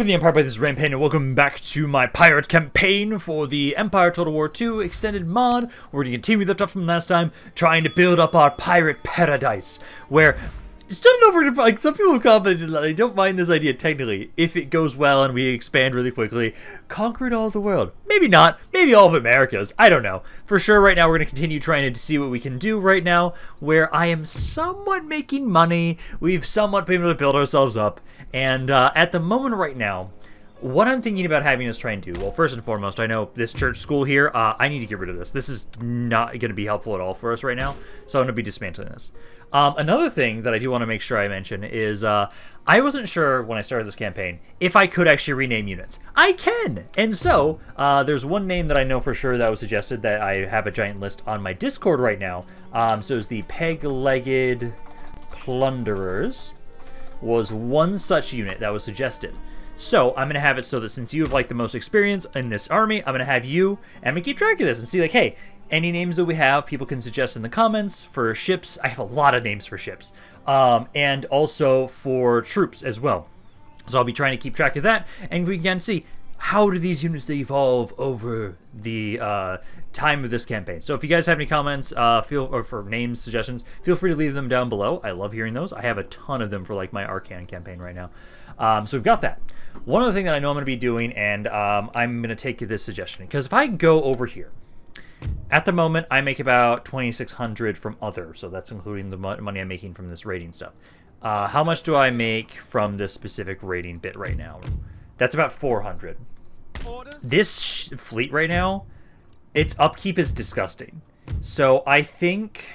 the Empire by this Rampaned, and welcome back to my pirate campaign for the Empire Total War 2 extended mod. We're going to continue we left off from last time, trying to build up our pirate paradise, where starting over, like, some people have commented that I don't mind this idea technically, if it goes well and we expand really quickly, conquering all of the world. Maybe not, maybe all of Americas, I don't know. For sure, right now we're going to continue trying to see what we can do right now, where I am somewhat making money, we've somewhat been able to build ourselves up, and at the moment right now, what I'm thinking about having us try and do, well, first and foremost, I know this church school here, I need to get rid of this. This is not going to be helpful at all for us right now, so I'm going to be dismantling this. Another thing that I do want to make sure I mention is I wasn't sure when I started this campaign if I could actually rename units. I can! And so, there's one name that I know for sure that was suggested that I have a giant list on my Discord right now. So it's the Peg-Legged Plunderers was one such unit that was suggested. So I'm going to have it so that since you have like the most experience in this army, I'm going to have you, and I'm going to keep track of this and see like, hey, any names that we have, people can suggest in the comments. For ships, I have a lot of names for ships. And also for troops as well. So I'll be trying to keep track of that, and we can see how do these units evolve over the time of this campaign. So if you guys have any comments, or for names, suggestions, feel free to leave them down below. I love hearing those. I have a ton of them for like my Arcan campaign right now. So we've got that. One other thing that I know I'm going to be doing, and I'm going to take this suggestion, because if I go over here, at the moment, I make about 2,600 from other, so that's including the money I'm making from this rating stuff. How much do I make from this specific rating bit right now? That's about 400. This fleet right now, its upkeep is disgusting. So I think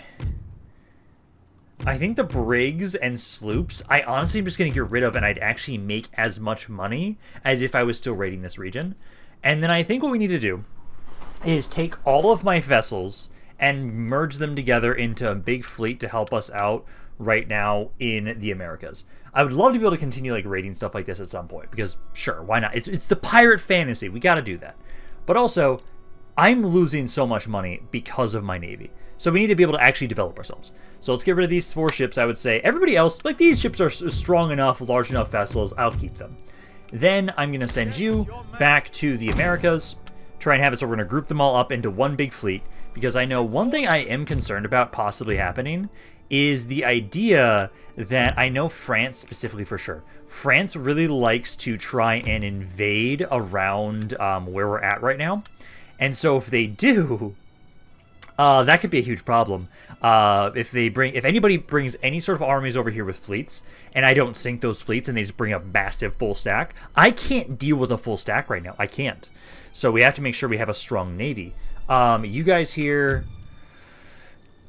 the brigs and sloops, I honestly am just going to get rid of, and I'd actually make as much money as if I was still raiding this region. And then I think what we need to do is take all of my vessels and merge them together into a big fleet to help us out right now in the Americas. I would love to be able to continue like raiding stuff like this at some point, because sure, why not? It's the pirate fantasy. We got to do that. But also, I'm losing so much money because of my navy. So we need to be able to actually develop ourselves. So let's get rid of these 4 ships, I would say. Everybody else, like these ships are strong enough, large enough vessels, I'll keep them. Then I'm going to send you back to the Americas, try and have it so we're going to group them all up into one big fleet, because I know one thing I am concerned about possibly happening is the idea that I know France specifically for sure. France really likes to try and invade around where we're at right now. And so if they do, that could be a huge problem. If anybody brings any sort of armies over here with fleets, and I don't sink those fleets and they just bring a massive full stack, I can't deal with a full stack right now. I can't. So we have to make sure we have a strong navy. You guys here,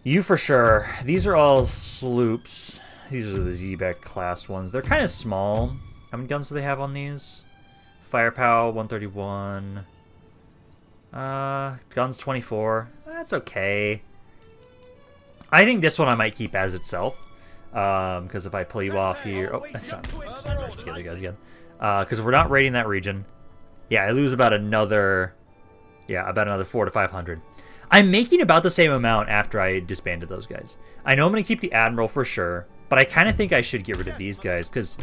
you for sure. These are all sloops. These are the Zebek class ones. They're kind of small. How many guns do they have on these? Firepower 131. Guns 24. That's okay. I think this one I might keep as itself. Because if I pull you off here... Oh, that's not together, guys, again. Because if we're not raiding that region... Yeah, I lose about another... Yeah, about another 400 to 500. I'm making about the same amount after I disbanded those guys. I know I'm going to keep the Admiral for sure, but I kind of think I should get rid of these guys, because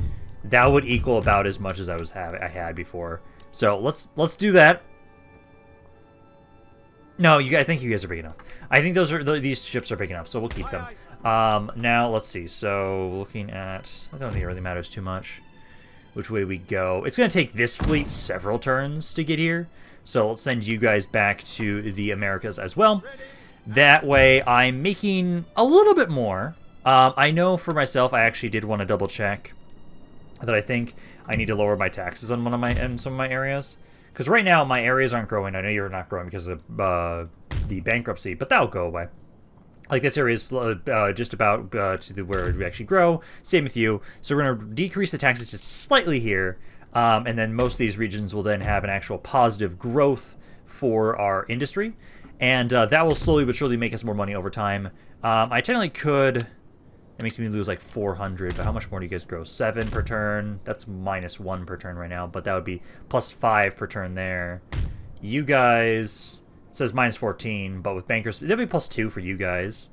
that would equal about as much as I had before. So let's do that. No, I think you guys are big enough. I think these ships are big enough, so we'll keep them. Now, let's see. So, looking at... I don't think it really matters too much which way we go. It's going to take this fleet several turns to get here, so let's send you guys back to the Americas as well. That way, I'm making a little bit more. I know for myself, I actually did want to double check that I think I need to lower my taxes on some of my areas. Because right now, my areas aren't growing. I know you're not growing because of the bankruptcy, but that'll go away. Like, this area is just about to where we actually grow. Same with you. So we're going to decrease the taxes just slightly here. And then most of these regions will then have an actual positive growth for our industry. And that will slowly but surely make us more money over time. I technically could... It makes me lose like 400, but how much more do you guys grow? 7 per turn. That's -1 per turn right now, but that would be +5 per turn there. You guys... It says -14, but with bankers... That'd be +2 for you guys.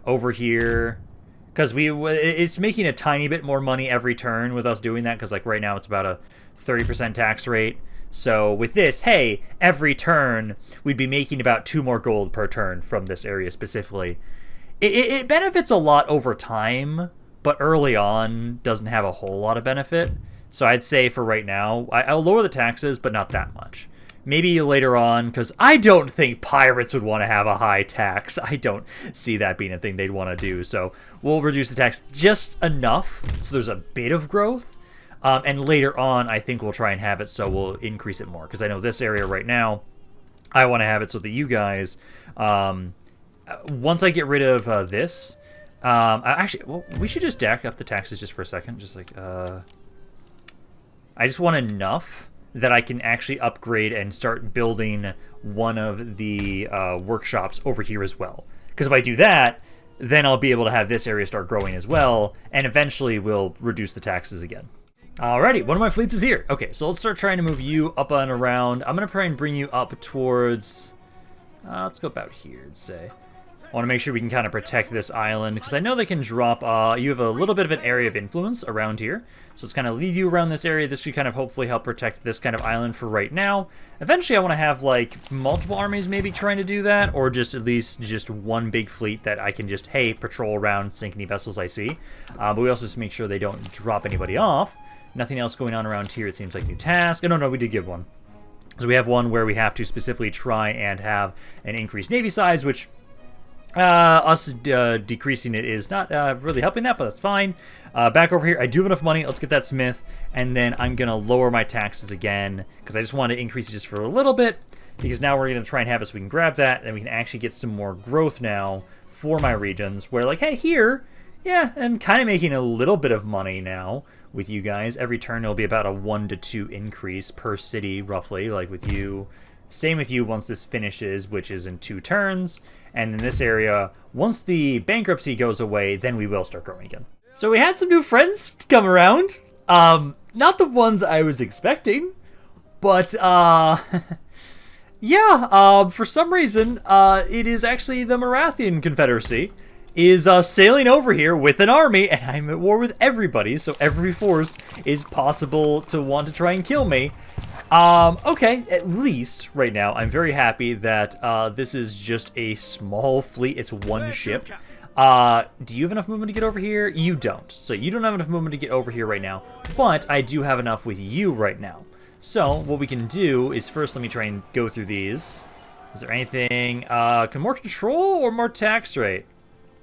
Over here... Because it's making a tiny bit more money every turn with us doing that, because like right now it's about a 30% tax rate. So with this, hey, every turn, we'd be making about 2 more gold per turn from this area specifically. It benefits a lot over time, but early on doesn't have a whole lot of benefit. So I'd say for right now, I'll lower the taxes, but not that much. Maybe later on, because I don't think pirates would want to have a high tax. I don't see that being a thing they'd want to do. So we'll reduce the tax just enough so there's a bit of growth. And later on, I think we'll try and have it so we'll increase it more. Because I know this area right now, I want to have it so that you guys, once I get rid of this, actually, well, we should just jack up the taxes just for a second. Just like, I just want enough that I can actually upgrade and start building one of the workshops over here as well. Because if I do that, then I'll be able to have this area start growing as well, and eventually we'll reduce the taxes again. Alrighty, one of my fleets is here. Okay, so let's start trying to move you up and around. I'm going to try and bring you up towards... let's go about here, let's say. I want to make sure we can kind of protect this island, because I know they can drop... you have a little bit of an area of influence around here. So let's kind of leave you around this area. This should kind of hopefully help protect this kind of island for right now. Eventually, I want to have, like, multiple armies maybe trying to do that, or just at least just one big fleet that I can just, hey, patrol around, sink any vessels I see. But we also just make sure they don't drop anybody off. Nothing else going on around here, it seems like. New task. Oh, no, we did give one. So we have one where we have to specifically try and have an increased navy size, which us decreasing it is not really helping that, but that's fine. Back over here, I do have enough money. Let's get that smith, and then I'm going to lower my taxes again, because I just want to increase it just for a little bit, because now we're going to try and have it so we can grab that, and we can actually get some more growth now for my regions, where, like, hey, here, yeah, I'm kind of making a little bit of money now with you guys. Every turn it'll be about a 1 to 2 increase per city, roughly, like with you. Same with you once this finishes, which is in 2 turns. And in this area, once the bankruptcy goes away, then we will start growing again. So we had some new friends come around. Not the ones I was expecting, but yeah, for some reason, it is actually the Marathian Confederacy is sailing over here with an army, and I'm at war with everybody, so every force is possible to want to try and kill me. Okay, at least right now, I'm very happy that this is just a small fleet. It's one ship. Do you have enough movement to get over here? You don't. So you don't have enough movement to get over here right now, but I do have enough with you right now. So what we can do is first let me try and go through these. Is there anything? Can more control or more tax rate?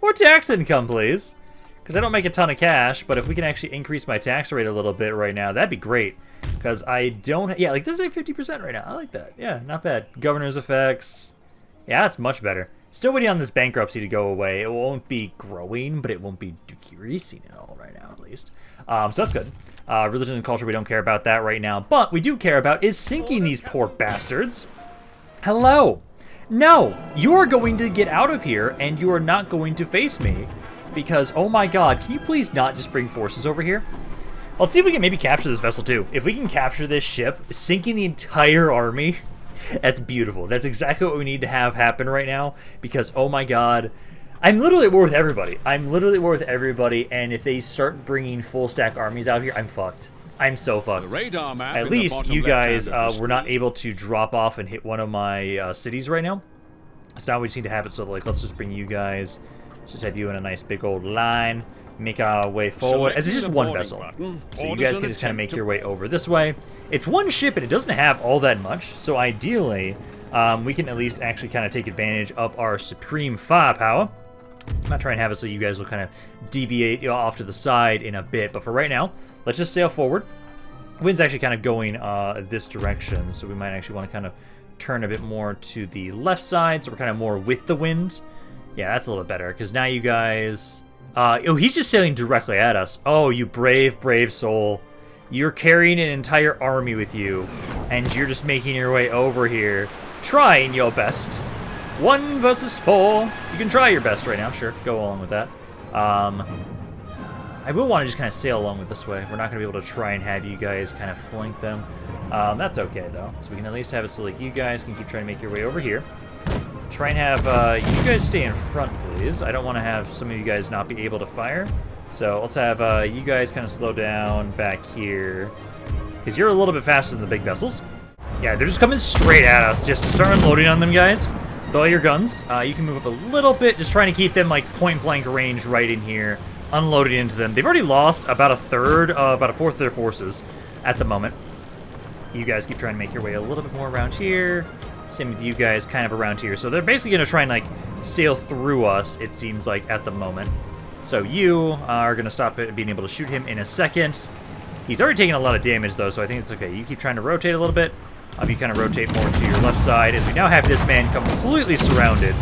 More tax income, please. Because I don't make a ton of cash, but if we can actually increase my tax rate a little bit right now, that'd be great. Because I don't... Yeah, like this is like 50% right now. I like that. Yeah, not bad. Governor's effects. Yeah, that's much better. Still waiting on this bankruptcy to go away. It won't be growing, but it won't be decreasing at all right now, at least. So that's good. Religion and culture, we don't care about that right now. But we do care about is sinking these poor bastards. Hello. No, you are going to get out of here, and you are not going to face me. Because, oh my god, can you please not just bring forces over here? Let's see if we can maybe capture this vessel too. If we can capture this ship, sinking the entire army, that's beautiful. That's exactly what we need to have happen right now. Because, oh my god, I'm literally at war with everybody. I'm literally at war with everybody, and if they start bringing full stack armies out here, I'm fucked. I'm so fucked. At least you guys were not able to drop off and hit one of my cities right now. So now we just need to have it so, like, let's just bring you guys. Let's just have you in a nice big old line. Make our way forward. As it's just one vessel. So you guys can just kind of make your way over this way. It's one ship and it doesn't have all that much. So ideally, we can at least actually kind of take advantage of our supreme firepower. I'm not trying to have it so you guys will kind of deviate off to the side in a bit. But for right now, let's just sail forward. Wind's actually kind of going this direction. So we might actually want to kind of turn a bit more to the left side. So we're kind of more with the wind. Yeah, that's a little bit better. Because now you guys... oh, he's just sailing directly at us. Oh, you brave, brave soul. You're carrying an entire army with you, and you're just making your way over here, trying your best. 1 versus 4. You can try your best right now, sure. Go along with that. I will want to just kind of sail along with this way. We're not going to be able to try and have you guys kind of flank them. That's okay, though. So we can at least have it so like you guys can keep trying to make your way over here. Try and have you guys stay in front, please. I don't want to have some of you guys not be able to fire. So let's have you guys kind of slow down back here. because you're a little bit faster than the big vessels. Yeah, they're just coming straight at us. Just start unloading on them, guys. With all your guns. You can move up a little bit, just trying to keep them like point-blank range right in here, unloading into them. They've already lost about a fourth of their forces at the moment. You guys keep trying to make your way a little bit more around here. Same with you guys, kind of around here. So they're basically going to try and like sail through us, it seems like, at the moment. So you are going to stop being able to shoot him in a second. He's already taken a lot of damage, though, so I think it's okay. You keep trying to rotate a little bit. You kind of rotate more to your left side, as we now have this man completely surrounded.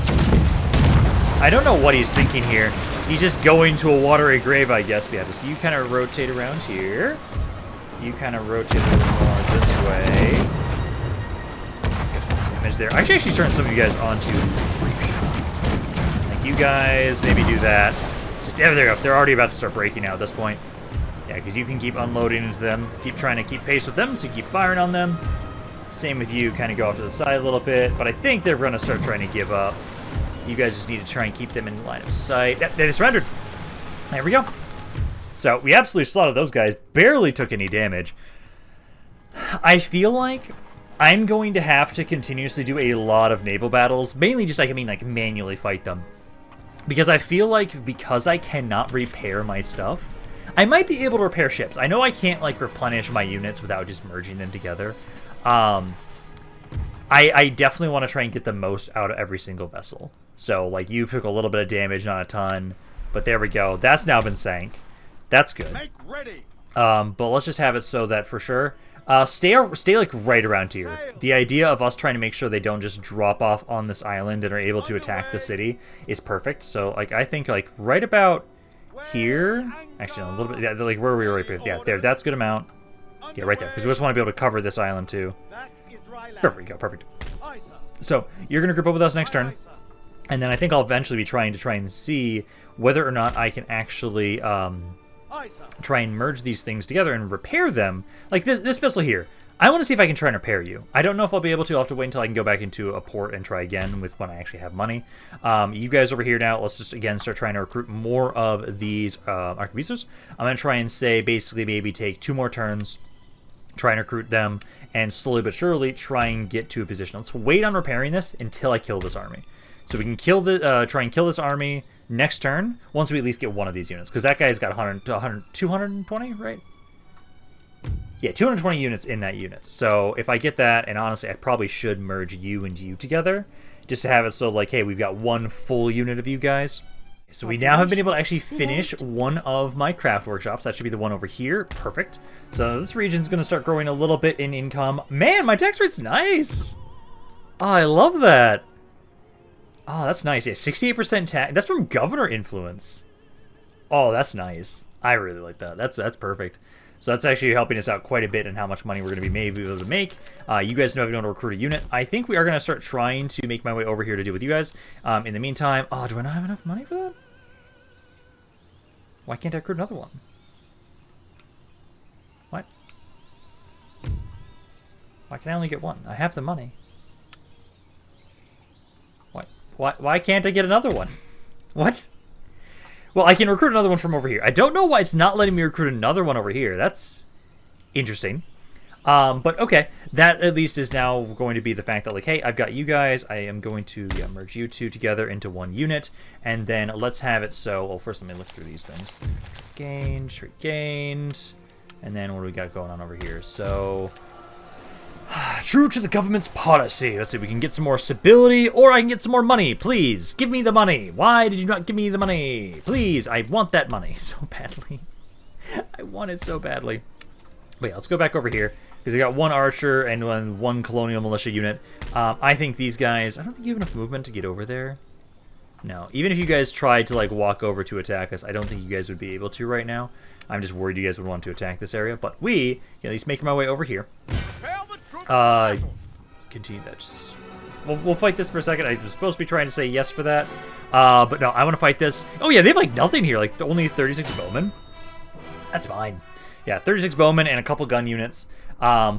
I don't know what he's thinking here. He's just going to a watery grave, I guess. Yeah, so you kind of rotate around here. You kind of rotate a little more this way. Get damage there. I should actually turn some of you guys onto breach. Like you guys, maybe do that. Just, there they go. They're already about to start breaking out at this point. Yeah, because you can keep unloading into them. Keep trying to keep pace with them, so you keep firing on them. Same with you, kind of go off to the side a little bit. But I think they're going to start trying to give up. You guys just need to try and keep them in line of sight. They surrendered. There we go. So we absolutely slaughtered those guys. Barely took any damage. I feel like I'm going to have to continuously do a lot of naval battles. Mainly just, like, manually fight them. Because I feel like because I cannot repair my stuff, I might be able to repair ships. I know I can't, like, replenish my units without just merging them together. I definitely want to try and get the most out of every single vessel. So, like, you took a little bit of damage, not a ton. But there we go. That's now been sank. That's good. Make ready. But let's just have it so that for sure. Stay like right around here. The idea of us trying to make sure they don't just drop off on this island and are able to attack the city is perfect. So, like, I think, like, right about here. Actually, a little bit. Yeah, like where we were right there. Yeah, there. That's a good amount. Yeah, right there. Because we just want to be able to cover this island too. There we go. Perfect. So you're gonna group up with us next turn, and then I think I'll eventually be trying and see whether or not I can actually try and merge these things together and repair them. Like this vessel here. I want to see if I can try and repair you. I don't know if I'll be able to. I'll have to wait until I can go back into a port and try again with when I actually have money. You guys over here now, let's just again start trying to recruit more of these arquebusiers. I'm going to try and say basically maybe take 2 more turns, try and recruit them, and slowly but surely try and get to a position. Let's wait on repairing this until I kill this army. So we can kill the try and kill this army next turn once we at least get one of these units. Because that guy's got 220, right? Yeah, 220 units in that unit. So if I get that, and honestly, I probably should merge you and you together, just to have it so, like, hey, we've got one full unit of you guys. So we now have been able to actually finish one of my craft workshops. That should be the one over here. Perfect. So this region's going to start growing a little bit in income. Man, my tax rate's nice. Oh, I love that. Oh, that's nice. Yeah, 68% tax. That's from governor influence. Oh, that's nice. I really like that. That's perfect. So that's actually helping us out quite a bit in how much money we're going to be able to make. You guys know I've been able to recruit a unit. I think we are going to start trying to make my way over here to deal with you guys. In the meantime, oh, do I not have enough money for that? Why can't I recruit another one? What? Why can I only get one? I have the money. What? Why can't I get another one? What? Well, I can recruit another one from over here. I don't know why it's not letting me recruit another one over here. That's interesting. But okay, that at least is now going to be the fact that, like, hey, I've got you guys. I am going to merge you two together into one unit. And then let's have it so, well, first let me look through these things. Gained, straight gained. And then what do we got going on over here? So, true to the government's policy. Let's see, we can get some more stability, or I can get some more money. Please, give me the money. Why did you not give me the money? Please, I want that money so badly. I want it so badly. But yeah, let's go back over here, because I got one archer and one colonial militia unit. I think these guys, I don't think you have enough movement to get over there. No, even if you guys tried to, like, walk over to attack us, I don't think you guys would be able to right now. I'm just worried you guys would want to attack this area, but we can at least make my way over here. Continue that. We'll fight this for a second. I was supposed to be trying to say yes for that, but no, I want to fight this. Oh yeah, they have like nothing here, like only 36 bowmen. That's fine. Yeah, 36 bowmen and a couple gun units.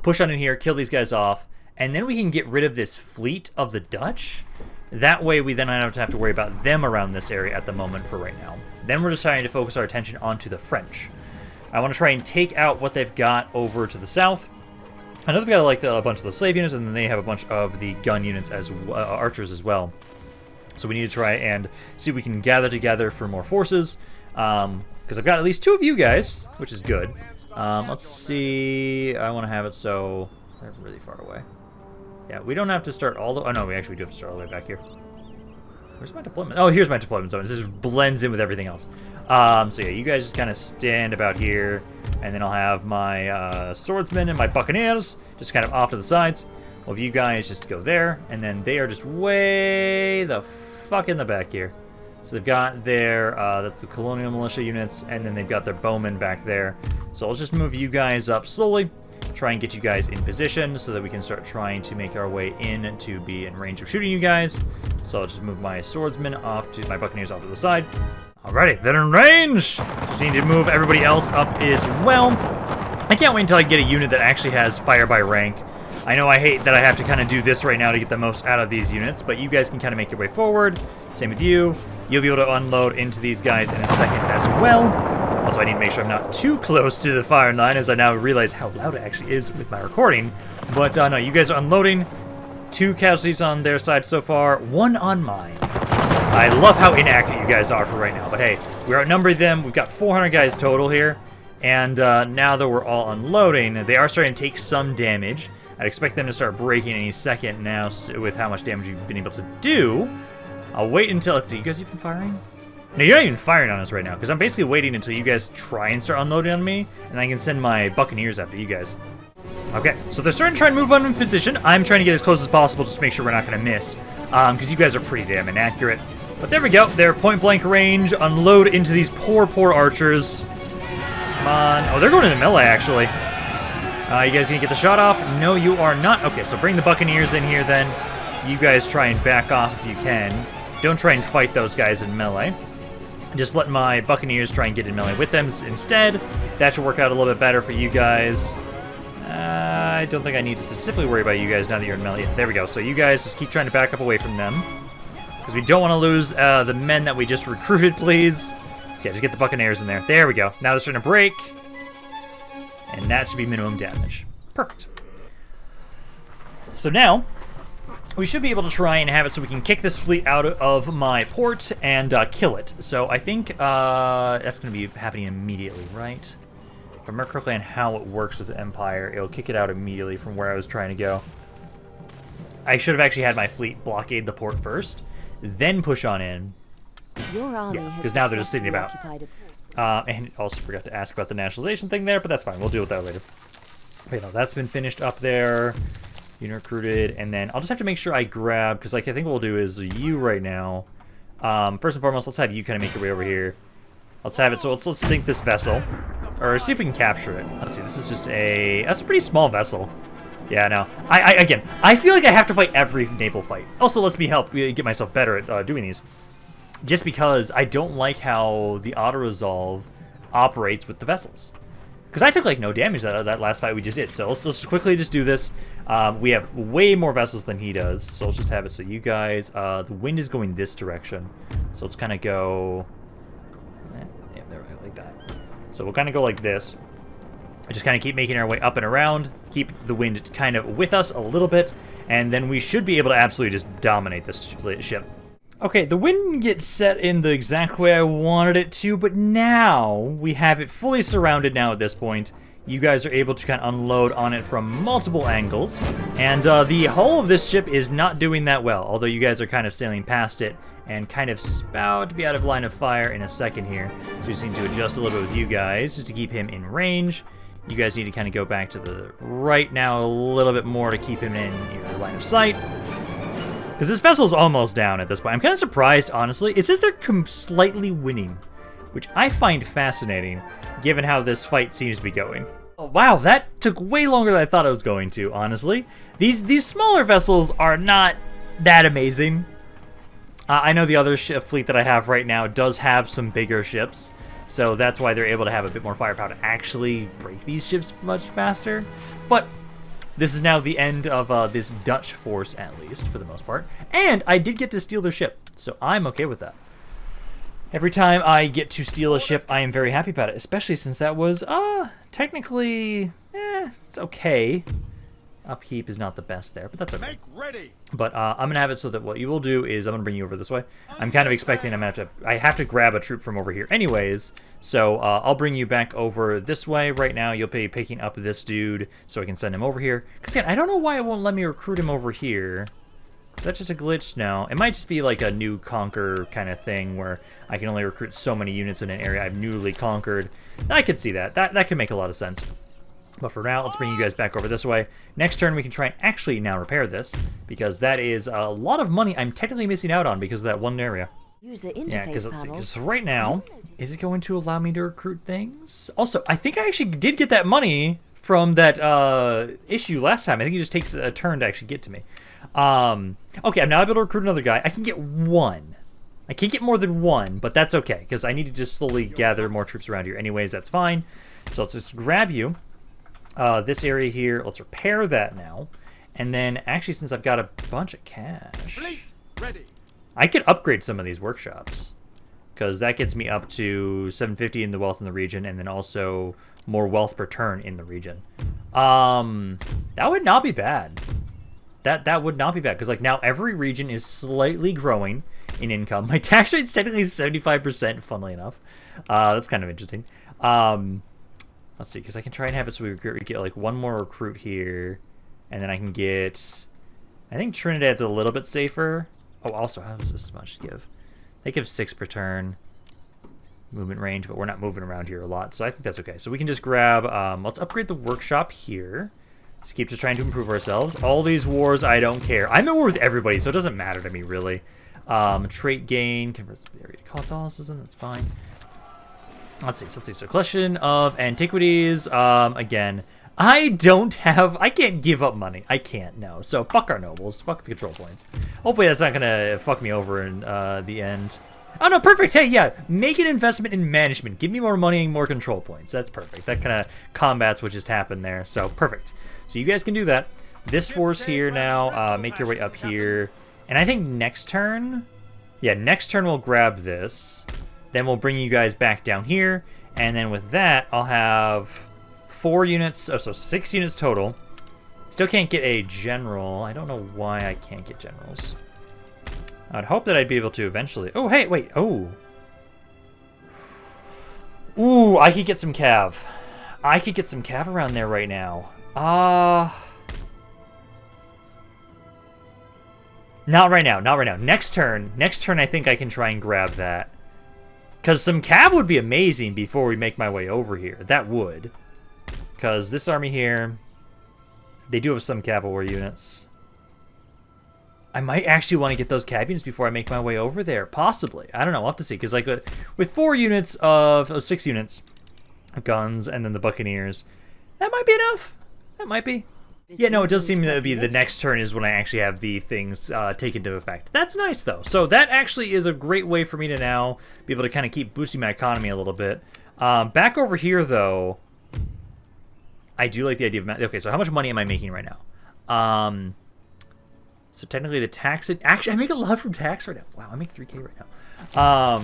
Push on in here, kill these guys off, and then we can get rid of this fleet of the Dutch. That way we then don't have to worry about them around this area at the moment for right now. Then we're just trying to focus our attention onto the French. I want to try and take out what they've got over to the south. I know they've got like a bunch of the slave units, and then they have a bunch of the gun units as archers as well. So we need to try and see if we can gather together for more forces. Because I've got at least 2 of you guys, which is good. Let's see. I want to have it so they're really far away. Yeah, we don't have to start all the... Oh, no, we actually do have to start all the way back here. Where's my deployment? Oh, here's my deployment zone. This just blends in with everything else. So yeah, you guys just kind of stand about here, and then I'll have my swordsmen and my buccaneers just kind of off to the sides. Well, if you guys just go there, and then they are just way the fuck in the back here. So they've got their, that's the colonial militia units, and then they've got their bowmen back there. So I'll just move you guys up slowly, try and get you guys in position so that we can start trying to make our way in to be in range of shooting you guys. So I'll just move my swordsmen off to my buccaneers off to the side. Alrighty, they're in range! Just need to move everybody else up as well. I can't wait until I get a unit that actually has fire by rank. I know I hate that I have to kind of do this right now to get the most out of these units, but you guys can kind of make your way forward. Same with you. You'll be able to unload into these guys in a second as well. Also, I need to make sure I'm not too close to the firing line, as I now realize how loud it actually is with my recording. But no, you guys are unloading. 2 casualties on their side so far, 1 on mine. I love how inaccurate you guys are for right now, but hey, we're outnumbering them. We've got 400 guys total here, and now that we're all unloading, they are starting to take some damage. I'd expect them to start breaking any second now with how much damage you've been able to do. I'll wait until... Let's see, you guys even firing? No, you're not even firing on us right now, because I'm basically waiting until you guys try and start unloading on me, and I can send my buccaneers after you guys. Okay, so they're starting to try and move on in position. I'm trying to get as close as possible just to make sure we're not going to miss, because you guys are pretty damn inaccurate. But there we go. They're point-blank range. Unload into these poor archers. Come on. Oh, they're going to the melee, actually. You guys gonna get the shot off? No, you are not. Okay, so bring the buccaneers in here then. You guys try and back off if you can. Don't try and fight those guys in melee. Just let my buccaneers try and get in melee with them instead. That should work out a little bit better for you guys. I don't think I need to specifically worry about you guys now that you're in melee. There we go. So you guys just keep trying to back up away from them. Because we don't want to lose the men that we just recruited, please. Yeah, just get the buccaneers in there. There we go. Now they're starting to break. And that should be minimum damage. Perfect. So now, we should be able to try and have it so we can kick this fleet out of my port and kill it. So I think that's going to be happening immediately, right? If I remember correctly on how it works with the Empire, it'll kick it out immediately from where I was trying to go. I should have actually had my fleet blockade the port first, then push on in. Your army yeah, because now they're just sitting about. And also forgot to ask about the nationalization thing there, but that's fine. We'll deal with that later. Okay, no, that's been finished up there. Unit recruited, and then I'll just have to make sure I grab, because like I think what we'll do is you right now. First and foremost, let's have you kind of make your way over here. Let's have it. So let's sink this vessel, or see if we can capture it. Let's see. This is just that's a pretty small vessel. Yeah, no. Again, I feel like I have to fight every naval fight. Also, lets me help get myself better at doing these. Just because I don't like how the auto-resolve operates with the vessels. Because I took, like, no damage that last fight we just did. So let's quickly just do this. We have way more vessels than he does. So let's just have it so you guys... the wind is going this direction. So let's kind of go... Yeah, there we go, like that. So we'll kind of go like this. Just kind of keep making our way up and around. Keep the wind kind of with us a little bit. And then we should be able to absolutely just dominate this ship. Okay, the wind didn't get set in the exact way I wanted it to, but now we have it fully surrounded now at this point. You guys are able to kind of unload on it from multiple angles, and the hull of this ship is not doing that well, although you guys are kind of sailing past it and kind of about to be out of line of fire in a second here. So we just need to adjust a little bit with you guys just to keep him in range. You guys need to kind of go back to the right now a little bit more to keep him in your line of sight. Because this vessel's almost down at this point. I'm kind of surprised, honestly. It says they're slightly winning, which I find fascinating, given how this fight seems to be going. Oh, wow, that took way longer than I thought it was going to, honestly. These smaller vessels are not that amazing. I know the other fleet that I have right now does have some bigger ships, so that's why they're able to have a bit more firepower to actually break these ships much faster. But this is now the end of this Dutch force, at least, for the most part. And I did get to steal their ship, so I'm okay with that. Every time I get to steal a ship, I am very happy about it, especially since that was, technically, it's okay. Upkeep is not the best there, but that's okay. Make ready. But I'm gonna have it so that what you will do is I'm gonna bring you over this way. I'm kind of expecting I have to grab a troop from over here anyways, so I'll bring you back over this way. Right now you'll be picking up this dude so I can send him over here. Because again, I don't know why it won't let me recruit him over here. Is that just a glitch? No. It might just be like a new conquer kind of thing where I can only recruit so many units in an area I've newly conquered. I could see that. That could make a lot of sense. But for now, let's bring you guys back over this way. Next turn, we can try and actually now repair this, because that is a lot of money I'm technically missing out on because of that one area. User interface Yeah, because let's see. panel. So right now, is it going to allow me to recruit things? Also, I think I actually did get that money from that issue last time. I think it just takes a turn to actually get to me. Okay, I'm now able to recruit another guy. I can get one. I can't get more than one, but that's okay, because I need to just slowly gather more troops around here. Anyways, that's fine. So let's just grab you. This area here, let's repair that now. And then, actually, since I've got a bunch of cash, Fleet ready. I could upgrade some of these workshops. Because that gets me up to 750 in the wealth in the region, and then also more wealth per turn in the region. That would not be bad. That would not be bad, because like now every region is slightly growing in income. My tax rate's technically 75%, funnily enough. That's kind of interesting. Let's see, because I can try and have it so we get like one more recruit here, and then I can get, I think Trinidad's a little bit safer. Oh, also, how does this much give? They give 6 per turn movement range, but we're not moving around here a lot, so I think that's okay. So we can just grab, let's upgrade the workshop here. Just keep trying to improve ourselves. All these wars, I don't care. I'm at war with everybody, so it doesn't matter to me, really. Trait gain, converts the area to Catholicism, that's fine. Let's see. So collection of antiquities. Again, I can't give up money. I can't, no. So fuck our nobles. Fuck the control points. Hopefully that's not gonna fuck me over in the end. Oh no, perfect. Hey, yeah, make an investment in management. Give me more money and more control points. That's perfect. That kind of combats what just happened there. So perfect. So you guys can do that. This force here now, make your way up here. And I think next turn, yeah, next turn we'll grab this. Then we'll bring you guys back down here, and then with that, I'll have 4 units, oh, so 6 units total. Still can't get a general. I don't know why I can't get generals. I'd hope that I'd be able to eventually. Oh, hey, wait, oh. Ooh, I could get some cav. I could get some cav around there right now. Not right now, not right now. Next turn I think I can try and grab that. Because some cav would be amazing before we make my way over here. That would. Because this army here, they do have some cavalry units. I might actually want to get those cav units before I make my way over there. Possibly. I don't know. We'll have to see. Because like with 4 units of 6 units of guns and then the Buccaneers, that might be enough. That might be. Yeah, no, it does seem that it would be the next turn is when I actually have the things take into effect. That's nice, though. So that actually is a great way for me to now be able to kind of keep boosting my economy a little bit. Back over here, though, I do like the idea of... Okay, so how much money am I making right now? So technically the tax... Actually, I make a lot from tax right now. Wow, I make 3K right now.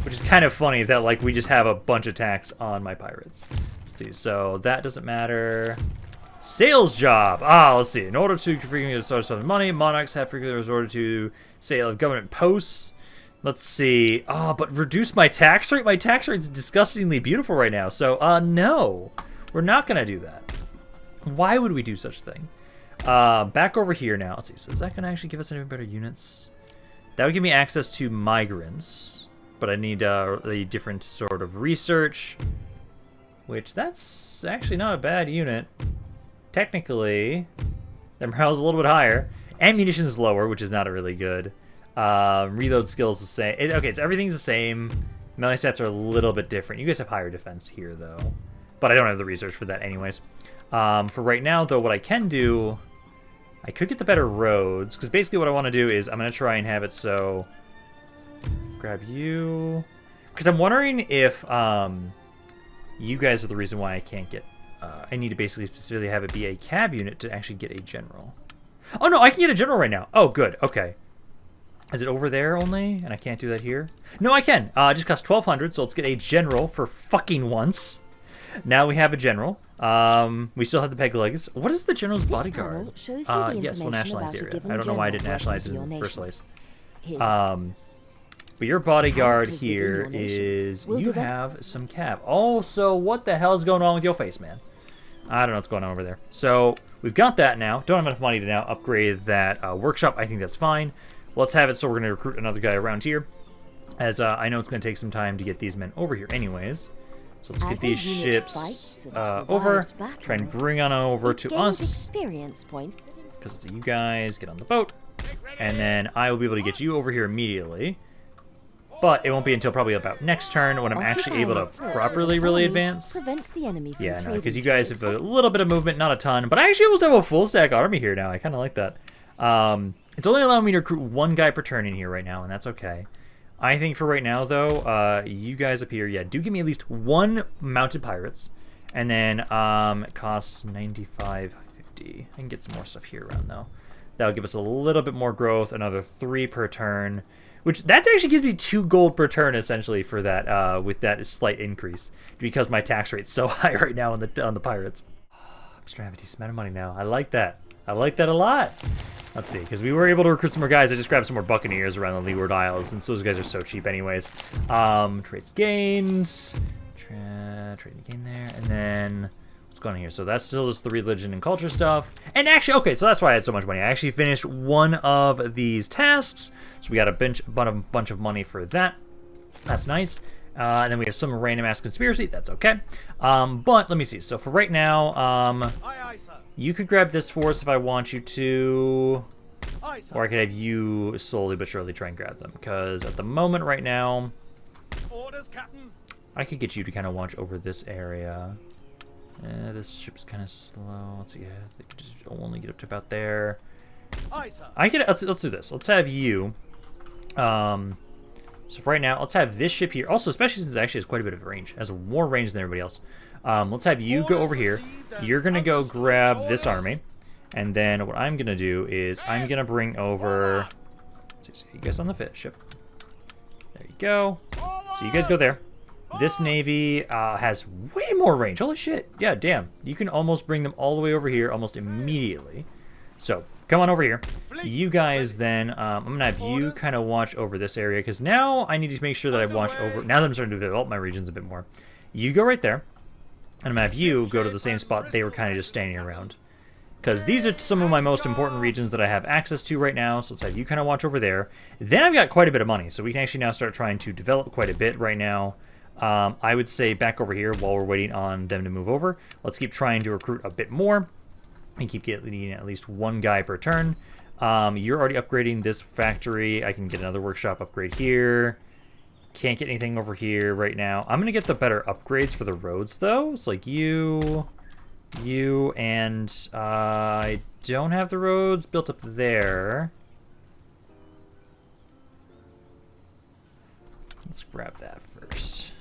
Which is kind of funny that, like, we just have a bunch of tax on my pirates. Let's see, so that doesn't matter... Sales job. Let's see. In order to frequently source of money, monarchs have frequently resorted to sale of government posts. Let's see. But reduce my tax rate? My tax rate is disgustingly beautiful right now. So, no. We're not going to do that. Why would we do such a thing? Back over here now. Let's see. So is that going to actually give us any better units? That would give me access to migrants. But I need a different sort of research. Which, that's actually not a bad unit. Technically, their morale's a little bit higher. Ammunition is lower, which is not really good. Reload skill is the same. Okay, so everything's the same. Melee stats are a little bit different. You guys have higher defense here, though. But I don't have the research for that anyways. For right now, though, what I can do... I could get the better roads. Because basically what I want to do is I'm going to try and have it so... Grab you... Because I'm wondering if you guys are the reason why I can't get... I need to basically specifically have it be a cab unit to actually get a general. Oh, no, I can get a general right now. Oh, good. Okay. Is it over there only? And I can't do that here? No, I can. It just costs 1,200, so let's get a general for fucking once. Now we have a general. We still have the peg legs. What is the general's bodyguard? Yes, we'll nationalize the area. I don't know why I didn't nationalize it in the first place. But your bodyguard here is... You have some cap. Oh, so what the hell is going on with your face, man? I don't know what's going on over there. So, we've got that now. Don't have enough money to now upgrade that workshop. I think that's fine. Let's have it so we're going to recruit another guy around here. As I know it's going to take some time to get these men over here anyways. So let's get these ships over. Try and bring on over to us. Because you guys get on the boat. And then I will be able to get you over here immediately. But it won't be until probably about next turn when I'm actually able to properly really advance. Yeah, no, because you guys have a little bit of movement, not a ton. But I actually almost have a full stack army here now. I kind of like that. It's only allowing me to recruit one guy per turn in here right now, and that's okay. I think for right now, though, you guys up here, yeah, do give me at least one mounted pirates. And then it costs 95.50. I can get some more stuff here around, though. That'll give us a little bit more growth, another 3 per turn. Which, that actually gives me 2 gold per turn, essentially, for that, with that slight increase. Because my tax rate's so high right now on the pirates. I'm starting to have a decent amount of money now. I like that. I like that a lot. Let's see, because we were able to recruit some more guys. I just grabbed some more Buccaneers around the Leeward Isles, since those guys are so cheap anyways. Trades gained. Trading gain there. And then... what's going on here? So that's still just the religion and culture stuff. And actually, okay, so that's why I had so much money. I actually finished one of these tasks. So we got a bunch of money for that. That's nice. And then we have some random ass conspiracy. That's okay. But let me see. So for right now, you could grab this for us if I want you to. Or I could have you slowly but surely try and grab them. Because at the moment right now, I could get you to kind of watch over this area. This ship's kind of slow. Let's see. Yeah, they could just only get up to about there. I could. Let's do this. Let's have you. So for right now, let's have this ship here. Also, especially since it actually has quite a bit of range, it has more range than everybody else. Let's have you go over here. You're gonna go grab this army, and then what I'm gonna do is I'm gonna bring over. Let's see, you guys on the fifth ship. There you go. So you guys go there. This navy has way more range. Holy shit. Yeah, damn. You can almost bring them all the way over here almost immediately. So, come on over here. You guys then, I'm going to have you kind of watch over this area, because now I need to make sure that I watch over, now that I'm starting to develop my regions a bit more. You go right there, and I'm going to have you go to the same spot they were kind of just standing around. Because these are some of my most important regions that I have access to right now, so let's have you kind of watch over there. Then I've got quite a bit of money, so we can actually now start trying to develop quite a bit right now. I would say back over here while we're waiting on them to move over. Let's keep trying to recruit a bit more and keep getting at least one guy per turn. You're already upgrading this factory. I can get another workshop upgrade here. Can't get anything over here right now. I'm going to get the better upgrades for the roads, though. It's like you, and I don't have the roads built up there. Let's grab that first.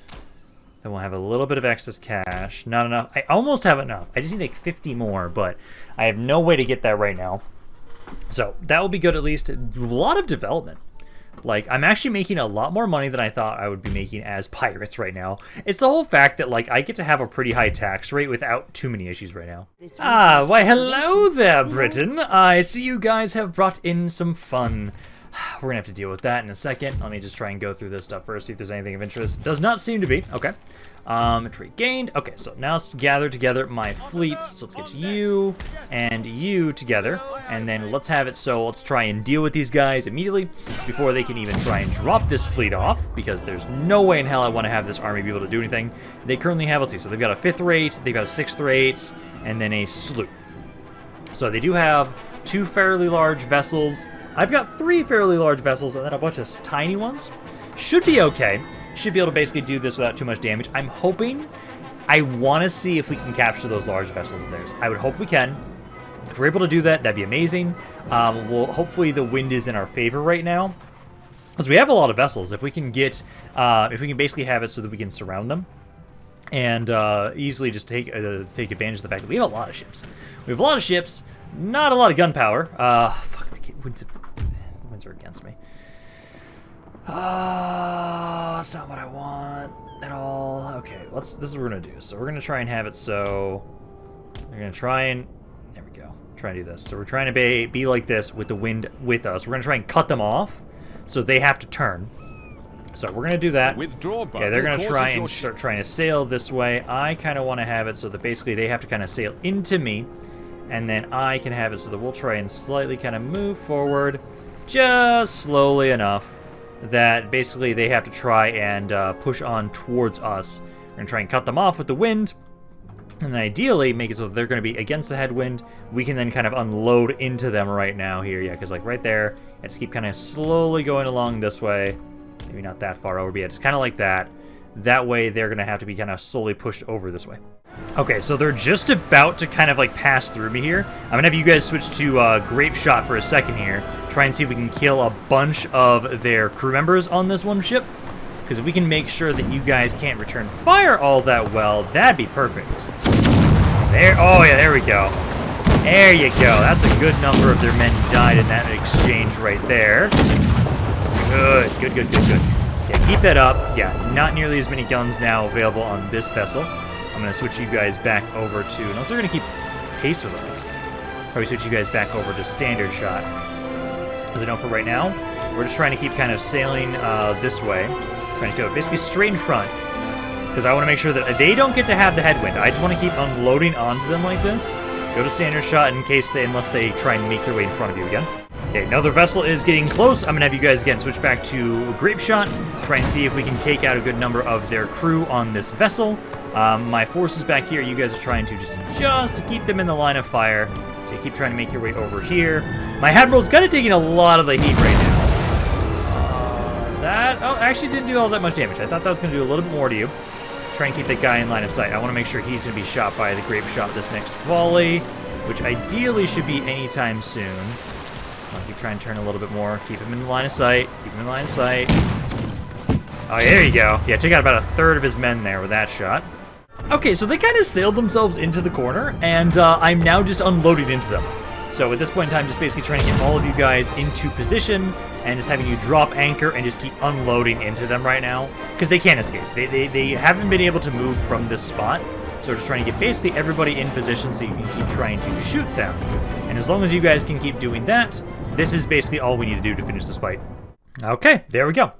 Then we'll have a little bit of excess cash. Not enough. I almost have enough. I just need like 50 more, but I have no way to get that right now. So that will be good at least. A lot of development. Like, I'm actually making a lot more money than I thought I would be making as pirates right now. It's the whole fact that, like, I get to have a pretty high tax rate without too many issues right now. Why hello there, Britain. I see you guys have brought in some fun. We're gonna have to deal with that in a second. Let me just try and go through this stuff first, see if there's anything of interest. Does not seem to be. Okay. Trade gained. Okay, so now let's gather together my fleets. So let's get you and you together. And then let's have it so let's try and deal with these guys immediately before they can even try and drop this fleet off, because there's no way in hell I want to have this army be able to do anything. They currently have, let's see, so they've got a 5th rate, they've got a 6th rate, and then a sloop. So they do have 2 fairly large vessels. I've got 3 fairly large vessels and then a bunch of tiny ones. Should be okay. Should be able to basically do this without too much damage. I'm hoping, I want to see if we can capture those large vessels of theirs. I would hope we can. If we're able to do that, that'd be amazing. Well, hopefully the wind is in our favor right now, because we have a lot of vessels. If we can get, if we can basically have it so that we can surround them and easily just take advantage of the fact that we have a lot of ships. We have a lot of ships, not a lot of gunpowder. Fuck, winds are against me. That's not what I want at all. Okay, this is what we're gonna do. So we're gonna try and have it so we're gonna try and there we go. Try and do this. So we're trying to be like this with the wind with us. We're gonna try and cut them off so they have to turn. So we're gonna do that. Withdraw, yeah, they're gonna try and start trying to sail this way. I kind of want to have it so that basically they have to kind of sail into me, and then I can have it so that we'll try and slightly kind of move forward, just slowly enough that basically they have to try and push on towards us. We're gonna try and cut them off with the wind, and then ideally make it so that they're gonna be against the headwind. We can then kind of unload into them right now here, yeah, because like right there, I just keep kind of slowly going along this way. Maybe not that far over, but yeah, just kind of like that. That way they're gonna have to be kind of slowly pushed over this way. Okay, so they're just about to kind of like pass through me here. I'm gonna have you guys switch to grape shot for a second here. Try and see if we can kill a bunch of their crew members on this one ship. Because if we can make sure that you guys can't return fire all that well, that'd be perfect. There, oh yeah, there we go. There you go. That's a good number of their men died in that exchange right there. Good, good, good, good, good. Yeah, keep that up. Yeah, not nearly as many guns now available on this vessel. I'm going to switch you guys back over to, unless they're going to keep pace with us, probably switch you guys back over to standard shot. As I know for right now, we're just trying to keep kind of sailing this way. Trying to go basically straight in front. Because I want to make sure that they don't get to have the headwind. I just want to keep unloading onto them like this. Go to standard shot in case unless they try and make their way in front of you again. Okay, another vessel is getting close. I'm going to have you guys again switch back to grape shot. Try and see if we can take out a good number of their crew on this vessel. My forces back here, you guys are trying to just adjust to keep them in the line of fire. So you keep trying to make your way over here. My Admiral's kind of taking a lot of the heat right now. That actually didn't do all that much damage. I thought that was going to do a little bit more to you. Try and keep that guy in line of sight. I want to make sure he's going to be shot by the grape shot this next volley, which ideally should be anytime soon. I'll keep trying to turn a little bit more. Keep him in the line of sight. Keep him in the line of sight. Oh, there you go. Yeah, took out about a third of his men there with that shot. Okay, so they kind of sailed themselves into the corner, and I'm now just unloading into them. So at this point in time, just basically trying to get all of you guys into position and just having you drop anchor and just keep unloading into them right now, because they can't escape. They haven't been able to move from this spot, so we're just trying to get basically everybody in position so you can keep trying to shoot them. And as long as you guys can keep doing that, this is basically all we need to do to finish this fight. Okay, there we go.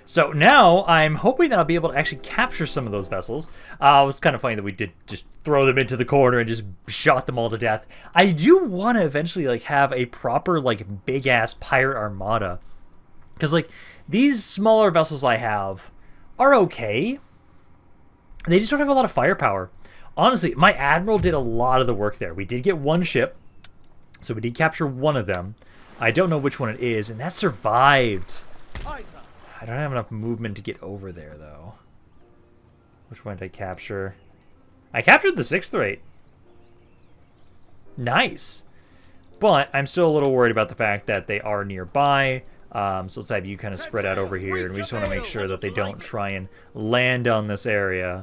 So now I'm hoping that I'll be able to actually capture some of those vessels. It was kind of funny that we did just throw them into the corner and just shot them all to death. I do want to eventually like have a proper like big ass pirate armada, because like these smaller vessels I have are okay. They just don't have a lot of firepower. Honestly, my admiral did a lot of the work there. We did get one ship, so we did capture one of them. I don't know which one it is, and that survived. I don't have enough movement to get over there, though. Which one did I capture? I captured the 6th rate. Nice. But I'm still a little worried about the fact that they are nearby. So let's have you kind of spread out over here, and we just want to make sure that they don't try and land on this area.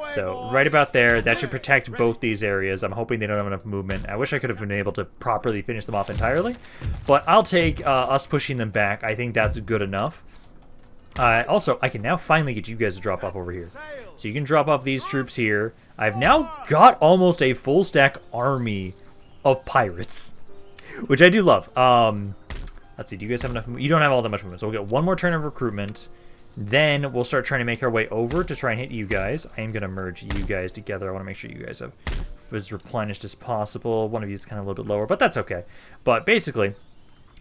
So right about there, that should protect both these areas. I'm hoping they don't have enough movement. I wish I could have been able to properly finish them off entirely, but I'll take us pushing them back. I think that's good enough. Also, I can now finally get you guys to drop off over here. So you can drop off these troops here. I've now got almost a full stack army of pirates, which I do love. Let's see, do you guys have enough? You don't have all that much movement, so we'll get one more turn of recruitment. Then we'll start trying to make our way over to try and hit you guys. I am going to merge you guys together. I want to make sure you guys have as replenished as possible. One of you is kind of a little bit lower, but that's okay. But basically,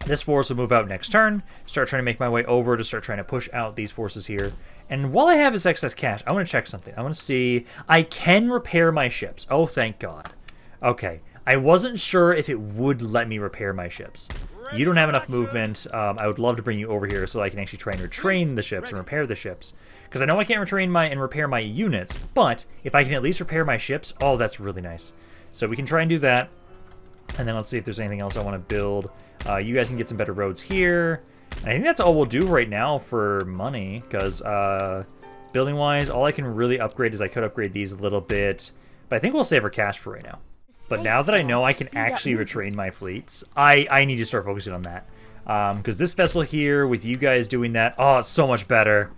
this force will move out next turn, start trying to make my way over to start trying to push out these forces here. And while I have this excess cash, I want to check something. I want to see, I can repair my ships. Oh, thank God. Okay, I wasn't sure if it would let me repair my ships. You don't have enough movement. I would love to bring you over here so I can actually try and retrain the ships and repair the ships. Because I know I can't retrain and repair my units, but if I can at least repair my ships, oh, that's really nice. So we can try and do that. And then let's see if there's anything else I want to build. You guys can get some better roads here. And I think that's all we'll do right now for money, because building-wise, all I can really upgrade is I could upgrade these a little bit. But I think we'll save our cash for right now. But now that I know I can actually retrain my fleets, I need to start focusing on that. Because this vessel here, with you guys doing that, oh, it's so much better.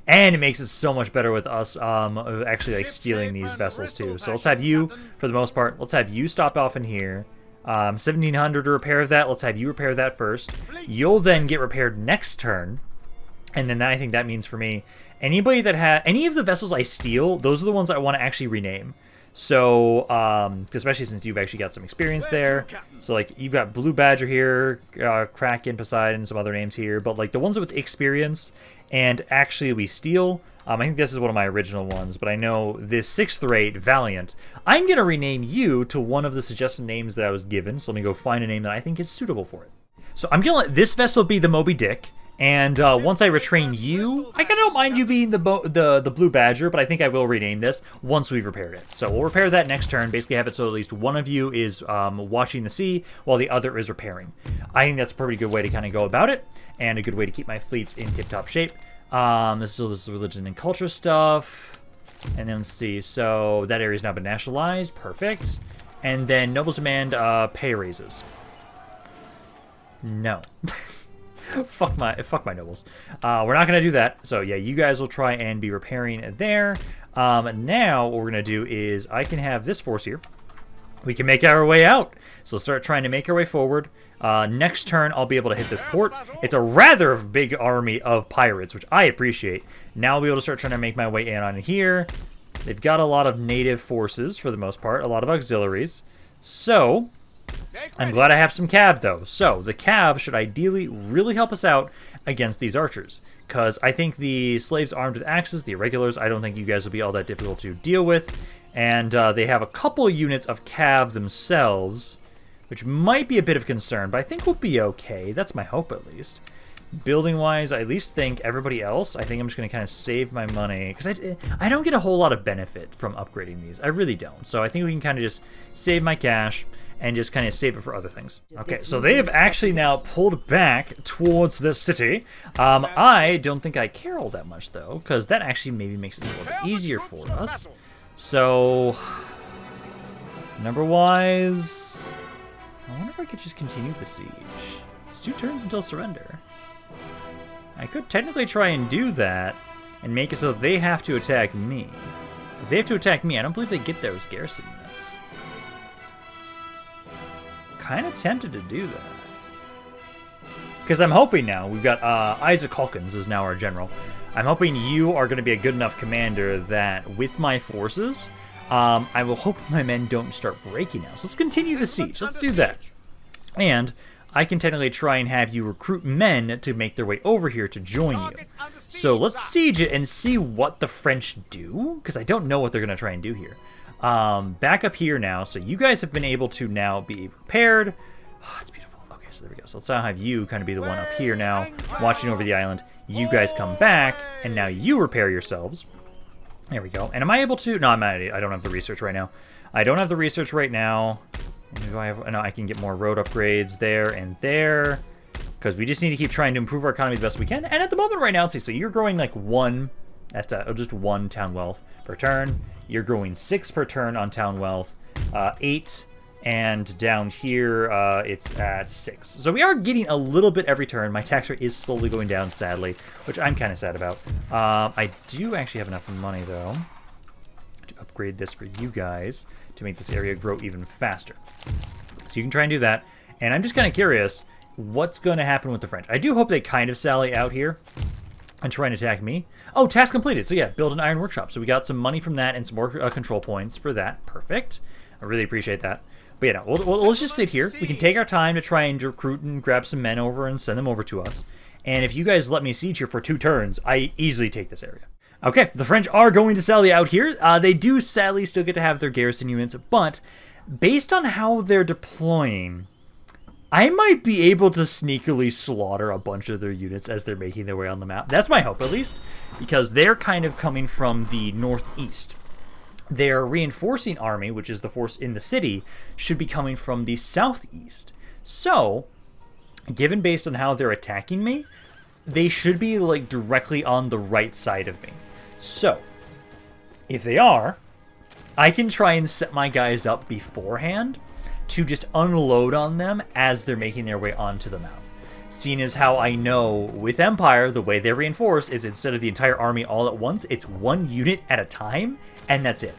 And it makes it so much better with us actually like stealing these vessels too. So let's have you, for the most part, let's have you stop off in here. 1700 to repair that. Let's have you repair that first. You'll then get repaired next turn. And then I think that means for me, anybody that had any of the vessels I steal, those are the ones I want to actually rename. So, especially since you've actually got some experience there. So, like, you've got Blue Badger here, Kraken, Poseidon, some other names here. But, like, the ones with experience and actually we steal, I think this is one of my original ones. But I know this 6th rate, Valiant, I'm going to rename you to one of the suggested names that I was given. So let me go find a name that I think is suitable for it. So I'm going to let this vessel be the Moby Dick. And once I retrain you, I kind of don't mind you being the Blue Badger, but I think I will rename this once we've repaired it. So we'll repair that next turn, basically have it so at least one of you is watching the sea while the other is repairing. I think that's a pretty good way to kind of go about it, and a good way to keep my fleets in tip-top shape. This is religion and culture stuff. And then let's see, so that area's now been nationalized, perfect. And then nobles demand pay raises. No. Fuck my nobles. We're not gonna do that. So yeah, you guys will try and be repairing there. Now what we're gonna do is I can have this force here. We can make our way out. So let's start trying to make our way forward. Next turn I'll be able to hit this port. It's a rather big army of pirates, which I appreciate. Now I'll be able to start trying to make my way in on here. They've got a lot of native forces for the most part, a lot of auxiliaries. So I'm glad I have some cav, though. So, the cav should ideally really help us out against these archers. Because I think the slaves armed with axes, the irregulars, I don't think you guys will be all that difficult to deal with. And they have a couple units of cav themselves, which might be a bit of concern, but I think we'll be okay. That's my hope, at least. Building-wise, I at least think everybody else, I think I'm just going to kind of save my money. Because I don't get a whole lot of benefit from upgrading these. I really don't. So I think we can kind of just save my cash and just kind of save it for other things. Okay, so they have actually now pulled back towards the city. I don't think I care all that much, though, because that actually maybe makes it a little bit easier for us. So, number-wise, I wonder if I could just continue the siege. It's 2 turns until surrender. I could technically try and do that and make it so they have to attack me. If they have to attack me, I don't believe they get those garrison units. Kind of tempted to do that. Because I'm hoping now, we've got Isaac Hawkins is now our general. I'm hoping you are going to be a good enough commander that with my forces, I will hope my men don't start breaking now. So let's continue the siege. Let's do that. And I can technically try and have you recruit men to make their way over here to join you. So let's siege it and see what the French do, because I don't know what they're going to try and do here. Back up here now. So you guys have been able to now be prepared. Oh, it's beautiful. Okay, so there we go. So let's now have you kind of be the one up here now, watching over the island. You guys come back, and now you repair yourselves. There we go. And am I able to? No, I don't have the research right now. I don't have the research right now. Do I have? No, I can get more road upgrades there and there, because we just need to keep trying to improve our economy the best we can. And at the moment right now, let's see. So you're growing like 1. That's just 1 town wealth per turn. You're growing 6 per turn on town wealth, 8, and down here it's at 6. So we are getting a little bit every turn. My tax rate is slowly going down, sadly, which I'm kind of sad about. I do actually have enough money, though, to upgrade this for you guys to make this area grow even faster. So you can try and do that. And I'm just kind of curious what's going to happen with the French. I do hope they kind of sally out here and try and attack me. Oh, task completed. So yeah, build an iron workshop. So we got some money from that and some more control points for that. Perfect. I really appreciate that. But yeah, no, we'll just sit here. We can take our time to try and recruit and grab some men over and send them over to us. And if you guys let me siege here for 2 turns, I easily take this area. Okay, the French are going to sally out here. They do sadly still get to have their garrison units, but based on how they're deploying, I might be able to sneakily slaughter a bunch of their units as they're making their way on the map. That's my hope, at least, because they're kind of coming from the northeast. Their reinforcing army, which is the force in the city, should be coming from the southeast. So, given based on how they're attacking me, they should be like directly on the right side of me. So, if they are, I can try and set my guys up beforehand to just unload on them as they're making their way onto the map. seeing as how I know with Empire, the way they reinforce is instead of the entire army all at once, it's one unit at a time, and that's it.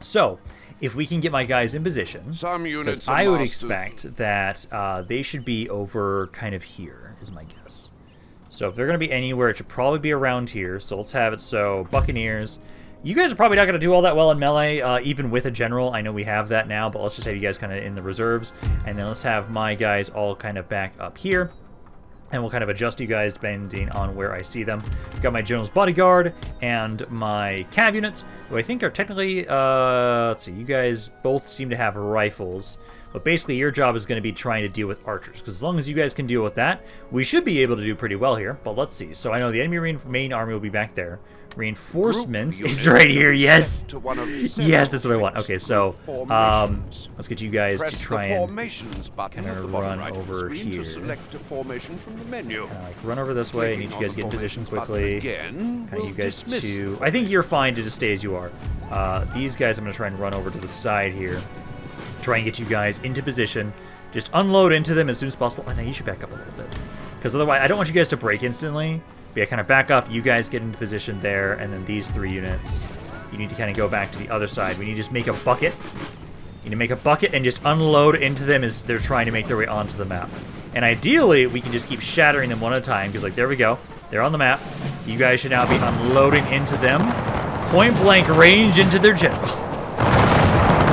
So, if we can get my guys in position, Some units I would expect that they should be over kind of here, is my guess. So if they're going to be anywhere, it should probably be around here. So let's have it so Buccaneers. You guys are probably not going to do all that well in melee, even with a general. I know we have that now, but let's just have you guys kind of in the reserves. And then let's have my guys all kind of back up here. And we'll kind of adjust you guys depending on where I see them. I've got my General's Bodyguard and my Cav units, who I think are technically, let's see, you guys both seem to have rifles. But basically your job is going to be trying to deal with archers, because as long as you guys can deal with that, we should be able to do pretty well here. But let's see. So I know the enemy main army will be back there. Reinforcements is right here, yes! Yes, that's what I want. Okay, so let's get you guys to try and kind of run over here. Kind of like run over this way. I need you guys to get in position quickly. Kind of you guys to... I think you're fine to just stay as you are. These guys I'm going to try and run over to the side here. Try and get you guys into position. Just unload into them as soon as possible. Oh, now you should back up a little bit. Because otherwise, I don't want you guys to break instantly. But yeah, kind of back up. You guys get into position there. And then these 3 units, you need to kind of go back to the other side. We need to just make a bucket. You need to make a bucket and just unload into them as they're trying to make their way onto the map. And ideally, we can just keep shattering them one at a time. Because, like, there we go. They're on the map. You guys should now be unloading into them. Point blank range into their general.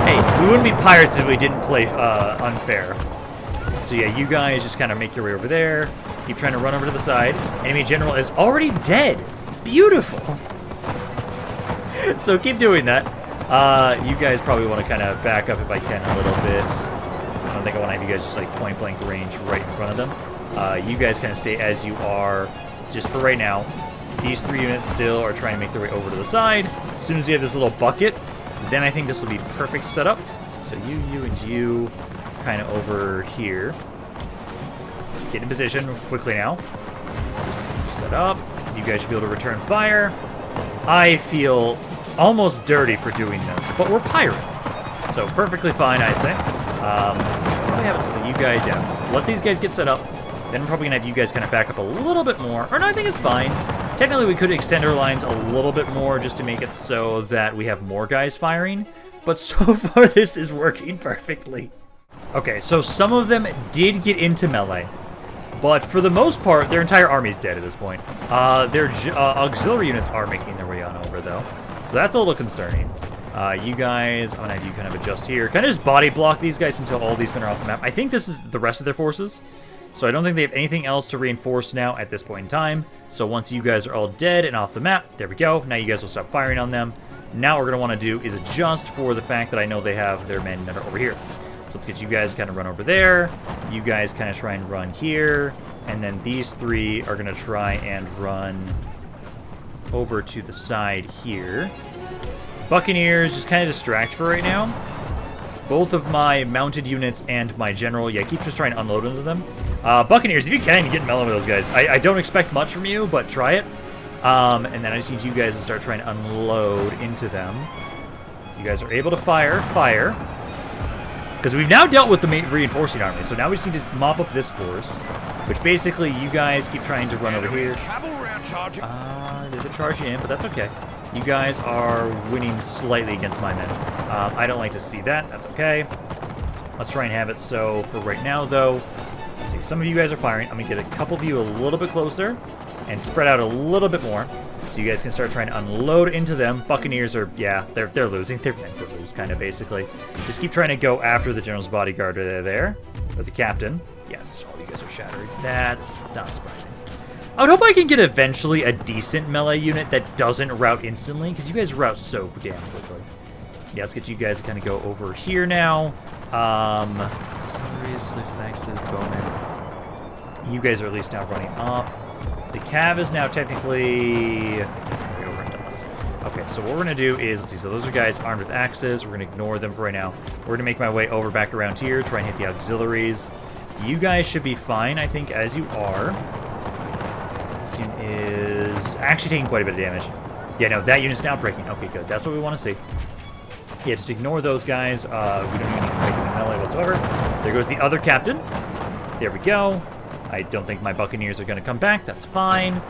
Hey, we wouldn't be pirates if we didn't play unfair. So yeah, you guys just kind of make your way over there. Keep trying to run over to the side. Enemy general is already dead. Beautiful. So keep doing that. You guys probably want to kind of back up if I can a little bit. I don't think I want to have you guys just like point blank range right in front of them. You guys kind of stay as you are just for right now. These 3 units still are trying to make their way over to the side. As soon as you have this little bucket, then I think this will be perfect setup. So you, and you kind of over here. Get in position quickly now. Just set up. You guys should be able to return fire. I feel almost dirty for doing this, but we're pirates. So perfectly fine, I'd say. Probably have it so that you guys, yeah, let these guys get set up. Then I'm probably going to have you guys kind of back up a little bit more. Or no, I think it's fine. Technically, we could extend our lines a little bit more just to make it so that we have more guys firing. But so far, this is working perfectly. Okay, so some of them did get into melee. But for the most part, their entire army's dead at this point. Their auxiliary units are making their way on over, though. So that's a little concerning. You guys, I'm going to have you kind of adjust here. Kind of just body block these guys until all these men are off the map. I think this is the rest of their forces. So I don't think they have anything else to reinforce now at this point in time. So once you guys are all dead and off the map, there we go. Now you guys will stop firing on them. Now what we're going to want to do is adjust for the fact that I know they have their men that are over here. So let's get you guys kind of run over there. You guys kind of try and run here. And then these 3 are going to try and run over to the side here. Buccaneers just kind of distract for right now. Both of my mounted units and my general, yeah, keep just trying to unload into them. Buccaneers, if you can, get mellow with those guys. I don't expect much from you, but try it. And then I just need you guys to start trying to unload into them. You guys are able to fire. Because we've now dealt with the reinforcing army, so now we just need to mop up this force. Which basically, you guys keep trying to run over here. They're charging in, but that's okay. You guys are winning slightly against my men. I don't like to see that. That's okay. Let's try and have it so for right now, though. Let's see. Some of you guys are firing. I'm going to get a couple of you a little bit closer and spread out a little bit more. So you guys can start trying to unload into them. Buccaneers are, yeah, they're losing. They're meant to lose, kind of, basically. Just keep trying to go after the general's bodyguard there. Or the captain. Yeah, so all you guys are shattered. That's not surprising. I would hope I can get eventually a decent melee unit that doesn't route instantly, because you guys route so damn quickly. Yeah, let's get you guys to kind of go over here now. Auxiliaries, axes, bowmen. You guys are at least now running up. The cav is now technically over into us. Okay, so what we're going to do is, let's see, so those are guys armed with axes. We're going to ignore them for right now. We're going to make my way over back around here, try and hit the auxiliaries. You guys should be fine, I think, as you are. This unit is actually taking quite a bit of damage. Yeah, no, that unit's now breaking. Okay, good. That's what we want to see. Yeah, just ignore those guys. We don't even need to fight them in melee whatsoever. There goes the other captain. There we go. I don't think my Buccaneers are going to come back. That's fine.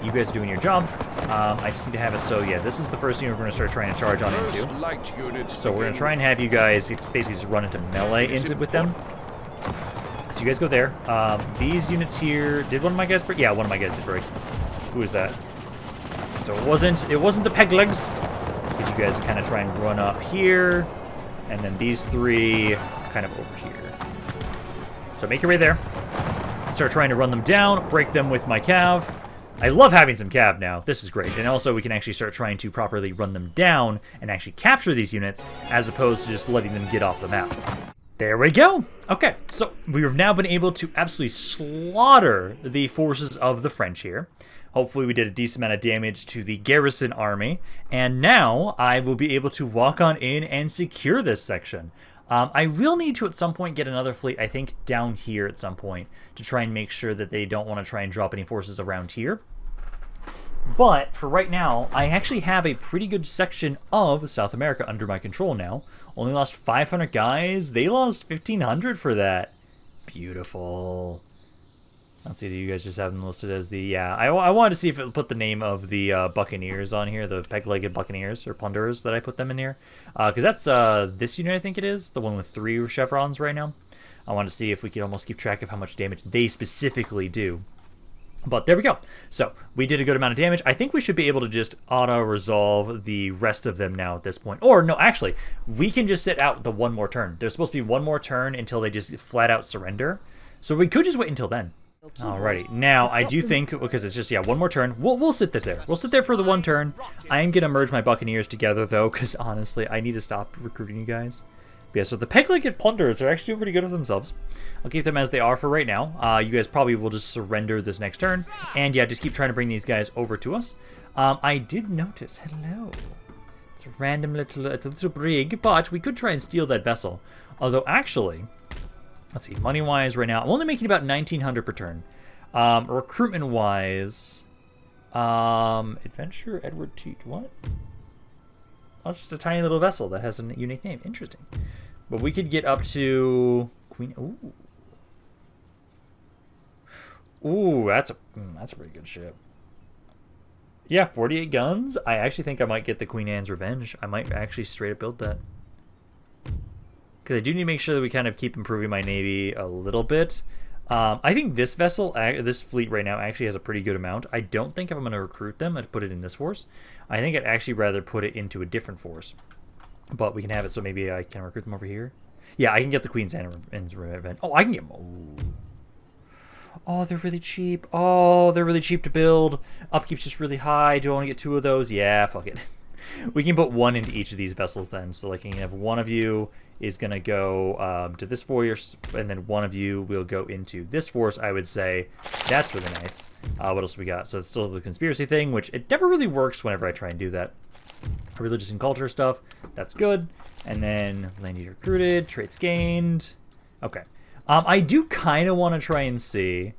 You guys are doing your job. I just need to have it so, yeah, this is the first unit we're going to start trying to charge on into. So we're going to try and have you guys basically just run into melee with them. So you guys go there. These units here, did one of my guys break? Yeah, one of my guys did break. Who is that? So it wasn't the peg legs. Let's get you guys to kind of try and run up here. And then these three kind of over here. So make your way there. Start trying to run them down, break them with my cav. I love having some cav now. This is great. And also we can actually start trying to properly run them down and actually capture these units as opposed to just letting them get off the map. There we go. Okay, so we have now been able to absolutely slaughter the forces of the French here. Hopefully we did a decent amount of damage to the garrison army. And now I will be able to walk on in and secure this section. I will need to at some point get another fleet, I think, down here at some point to try and make sure that they don't want to try and drop any forces around here. But for right now, I actually have a pretty good section of South America under my control now. Only lost 500 guys. They lost 1,500 for that. Beautiful. Let's see, do you guys just have them listed as the... Yeah, I wanted to see if it would put the name of the Buccaneers on here, the peg-legged Buccaneers, or Plunderers that I put them in here. Because that's this unit, I think it is, the one with 3 chevrons right now. I wanted to see if we could almost keep track of how much damage they specifically do. But there we go. So, we did a good amount of damage. I think we should be able to just auto-resolve the rest of them now at this point. Or, no, actually, we can just sit out the one more turn. There's supposed to be one more turn until they just flat-out surrender. So we could just wait until then. Alrighty, now I do think, because it's just, yeah, one more turn, we'll sit there. We'll sit there for the one turn. I am going to merge my Buccaneers together, though, because honestly, I need to stop recruiting you guys. But yeah, so the peg-legged Plunderers are actually doing pretty good with themselves. I'll keep them as they are for right now. You guys probably will just surrender this next turn. And yeah, just keep trying to bring these guys over to us. I did notice, hello. It's a random little, it's a little brig, but we could try and steal that vessel. Although, actually... Let's see, money-wise right now, I'm only making about 1,900 per turn. Recruitment-wise, Adventure, Edward Teat, what? Oh, it's just a tiny little vessel that has a unique name. Interesting. But we could get up to Queen, ooh, that's a pretty good ship. Yeah, 48 guns. I actually think I might get the Queen Anne's Revenge. I might actually straight up build that. Because I do need to make sure that we kind of keep improving my navy a little bit. I think this vessel, this fleet right now actually has a pretty good amount. I don't think if I'm going to recruit them, I'd put it in this force. I think I'd actually rather put it into a different force. But we can have it so maybe I can recruit them over here. Yeah, I can get the Queen's Anne's Revenge. Oh, I can get them. Oh, they're really cheap. Oh, they're really cheap to build. Upkeep's just really high. Do I want to get 2 of those? Yeah, fuck it. We can put 1 into each of these vessels then. So like you can have one of you is going to go to this force, and then one of you will go into this force, I would say. That's really nice. What else we got? So it's still the conspiracy thing, which it never really works whenever I try and do that. Religious and culture stuff, that's good. And then land recruited, traits gained. Okay. I do kind of want to try and see...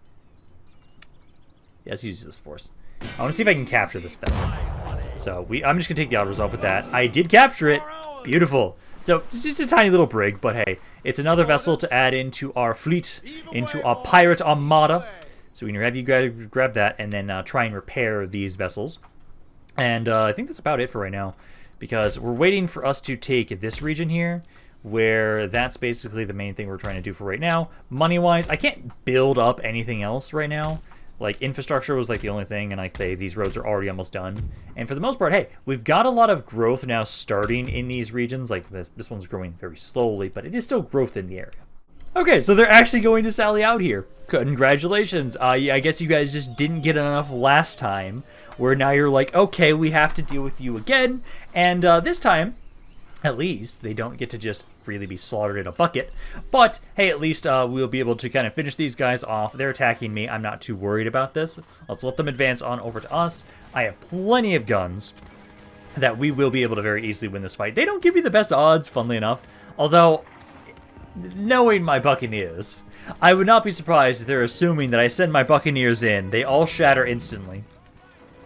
Yeah, let's use this force. I want to see if I can capture this vessel. So I'm just going to take the auto-resolve with that. I did capture it. Beautiful. So it's just a tiny little brig, but hey, it's another vessel to add into our fleet, into our Pirate Armada. So we can have you guys grab that and then try and repair these vessels. And I think that's about it for right now, because we're waiting for us to take this region here, where that's basically the main thing we're trying to do for right now. Money-wise, I can't build up anything else right now. Like, infrastructure was, like, the only thing, and, like, these roads are already almost done. And for the most part, hey, we've got a lot of growth now starting in these regions. Like, this one's growing very slowly, but it is still growth in the area. Okay, so they're actually going to sally out here. Congratulations. Yeah, I guess you guys just didn't get enough last time, where now you're like, okay, we have to deal with you again. And this time, at least, they don't get to just freely be slaughtered in a bucket. But, hey, at least we'll be able to kind of finish these guys off. They're attacking me. I'm not too worried about this. Let's let them advance on over to us. I have plenty of guns that we will be able to very easily win this fight. They don't give me the best odds, funnily enough. Although, knowing my Buccaneers, I would not be surprised if they're assuming that I send my Buccaneers in. They all shatter instantly.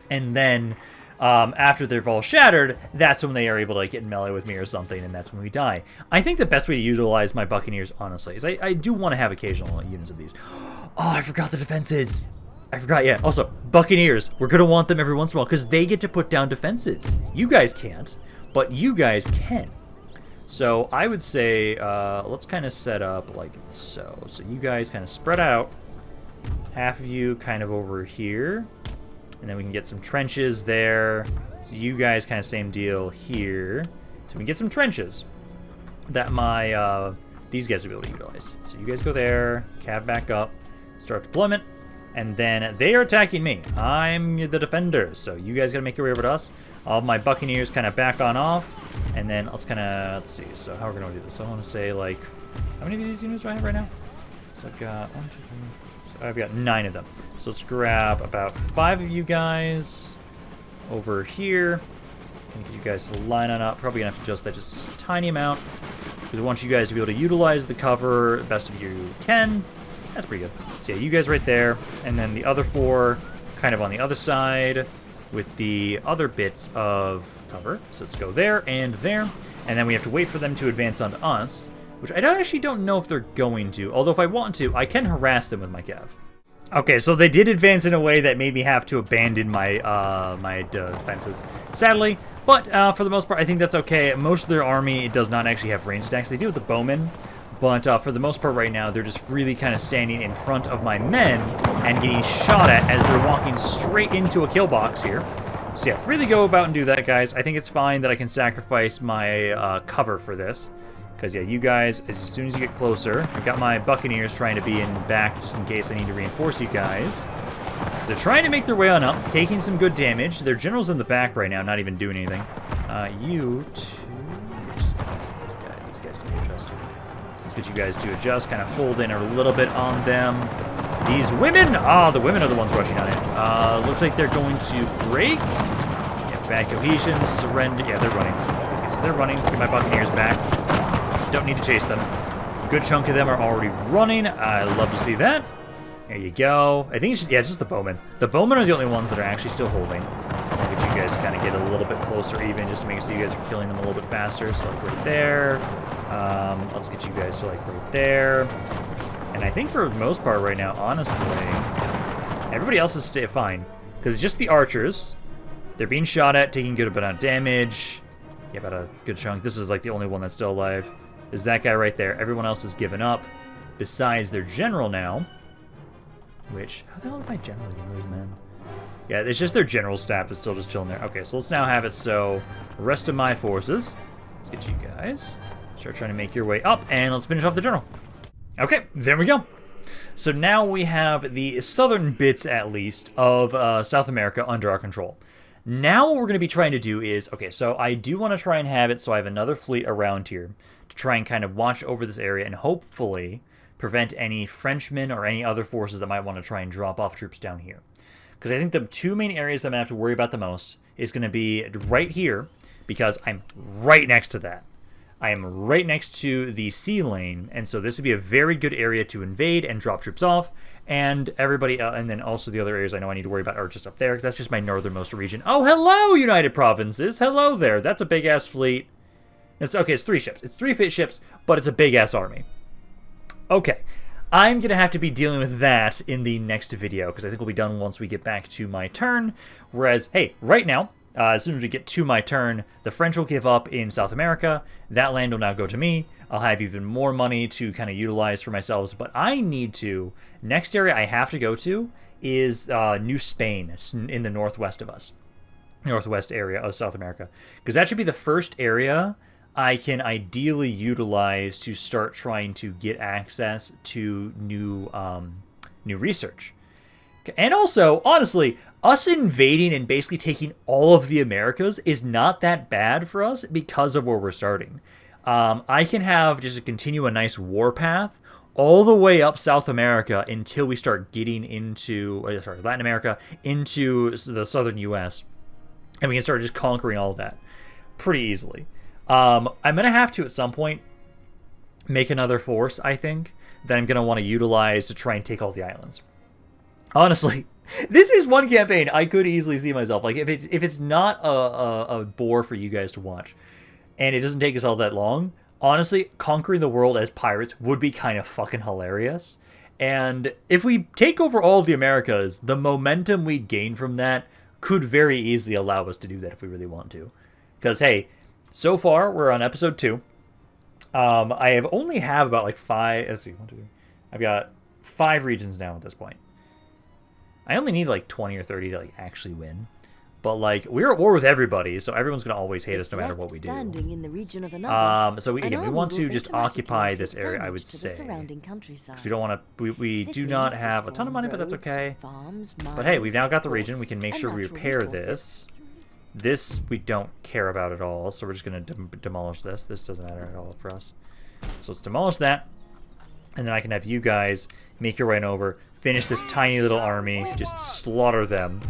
And then... after they've all shattered, that's when they are able to like, get in melee with me or something, and that's when we die. I think the best way to utilize my Buccaneers, honestly, is I do want to have occasional units of these. Oh, I forgot the defenses. I forgot, yeah. Also, Buccaneers. We're going to want them every once in a while because they get to put down defenses. You guys can't, but you guys can. So I would say let's kind of set up like so. So you guys kind of spread out. Half of you kind of over here. And then we can get some trenches there. So you guys kind of same deal here. So we can get some trenches that my these guys will be able to utilize. So you guys go there, cav back up, start deployment. And then they are attacking me. I'm the defender, so you guys gotta make your way over to us. All of my Buccaneers kind of back on off. And then let's see. So how we're gonna do this? So I want to say like, how many of these units do I have right now? So I've got 1, 2, 3, 4, so I've got 9 of them. So let's grab about 5 of you guys over here. Gonna get you guys to line on up. Probably gonna have to adjust that just a tiny amount because I want you guys to be able to utilize the cover best of you can. That's pretty good. So yeah, you guys right there, and then the other 4 kind of on the other side with the other bits of cover. So let's go there, and then we have to wait for them to advance onto us, which I actually don't know if they're going to, although if I want to, I can harass them with my cav. Okay, so they did advance in a way that made me have to abandon my my defenses, sadly, but for the most part, I think that's okay. Most of their army, it does not actually have ranged attacks. They do with the bowmen. But for the most part right now, they're just really kind of standing in front of my men and getting shot at as they're walking straight into a kill box here. So yeah, freely go about and do that, guys. I think it's fine that I can sacrifice my cover for this. Because yeah, you guys, as soon as you get closer, I've got my Buccaneers trying to be in back just in case I need to reinforce you guys. So they're trying to make their way on up, taking some good damage. Their general's in the back right now, not even doing anything. You two... These guys need to adjust. Let's get you guys to adjust, kind of fold in a little bit on them. These women! Ah, the women are the ones rushing on it. Looks like they're going to break. Yeah, bad cohesion, surrender. Yeah, they're running. Okay, so they're running. Get my Buccaneers back. Don't need to chase them. A good chunk of them are already running. I love to see that. There you go. I think it's just, yeah, it's just the bowmen. The bowmen are the only ones that are actually still holding. I'll get you guys to kind of get a little bit closer even, just to make sure you guys are killing them a little bit faster. So like right there. Let's get you guys to like right there. And I think for the most part right now, honestly, everybody else is fine. Because it's just the archers. They're being shot at, taking a good amount of damage. Yeah, about a good chunk. This is like the only one that's still alive. Is that guy right there. Everyone else has given up. Besides their general now. Which, how the hell did my general use, man? Yeah, it's just their general staff is still just chilling there. Okay, so let's now have it so the rest of my forces. Let's get you guys. Start trying to make your way up, and let's finish off the general. Okay, there we go. So now we have the southern bits, at least, of South America under our control. Now what we're going to be trying to do is, okay, so I do want to try and have it so I have another fleet around here to try and kind of watch over this area and hopefully prevent any Frenchmen or any other forces that might want to try and drop off troops down here. Because I think the 2 main areas I'm going to have to worry about the most is going to be right here, because I'm right next to that. I am right next to the sea lane, and so this would be a very good area to invade and drop troops off. And everybody, and then also the other areas I know I need to worry about are just up there, because that's just my northernmost region. Oh, hello, United Provinces. Hello there. That's a big-ass fleet. It's 3 ships. It's 3 fit ships, but it's a big-ass army. Okay. I'm going to have to be dealing with that in the next video, because I think we'll be done once we get back to my turn. Whereas, hey, right now, as soon as we get to my turn, the French will give up in South America. That land will now go to me. I'll have even more money to kind of utilize for myself. But I need to... Next area I have to go to is New Spain in the northwest of us. Northwest area of South America. Because that should be the first area I can ideally utilize to start trying to get access to new research. And also, honestly, us invading and basically taking all of the Americas is not that bad for us because of where we're starting. I can have just continue a nice war path all the way up South America until we start getting into, Latin America, into the southern U.S. And we can start just conquering all of that pretty easily. I'm going to have to, at some point, make another force, I think, that I'm going to want to utilize to try and take all the islands. Honestly, this is one campaign I could easily see myself. Like, if it's not a bore for you guys to watch, and it doesn't take us all that long, honestly, conquering the world as pirates would be kind of fucking hilarious. And if we take over all of the Americas, the momentum we'd gain from that could very easily allow us to do that if we really want to. Because, hey, so far we're on episode 2. I have only have about like 5. Let's see, 1, 2, 3. I've got 5 regions now at this point. I only need like 20 or 30 to like actually win. But like we're at war with everybody, so everyone's gonna always hate us no matter what we do. In the region of another, so we want to just occupy this area, I would say. Because we don't want to. We do not have a ton of money, but that's okay. But hey, we've now got the region. We can make sure we repair this. This we don't care about at all, so we're just gonna demolish this. This doesn't matter at all for us. So let's demolish that, and then I can have you guys make your way over, finish this tiny little army, just slaughter them.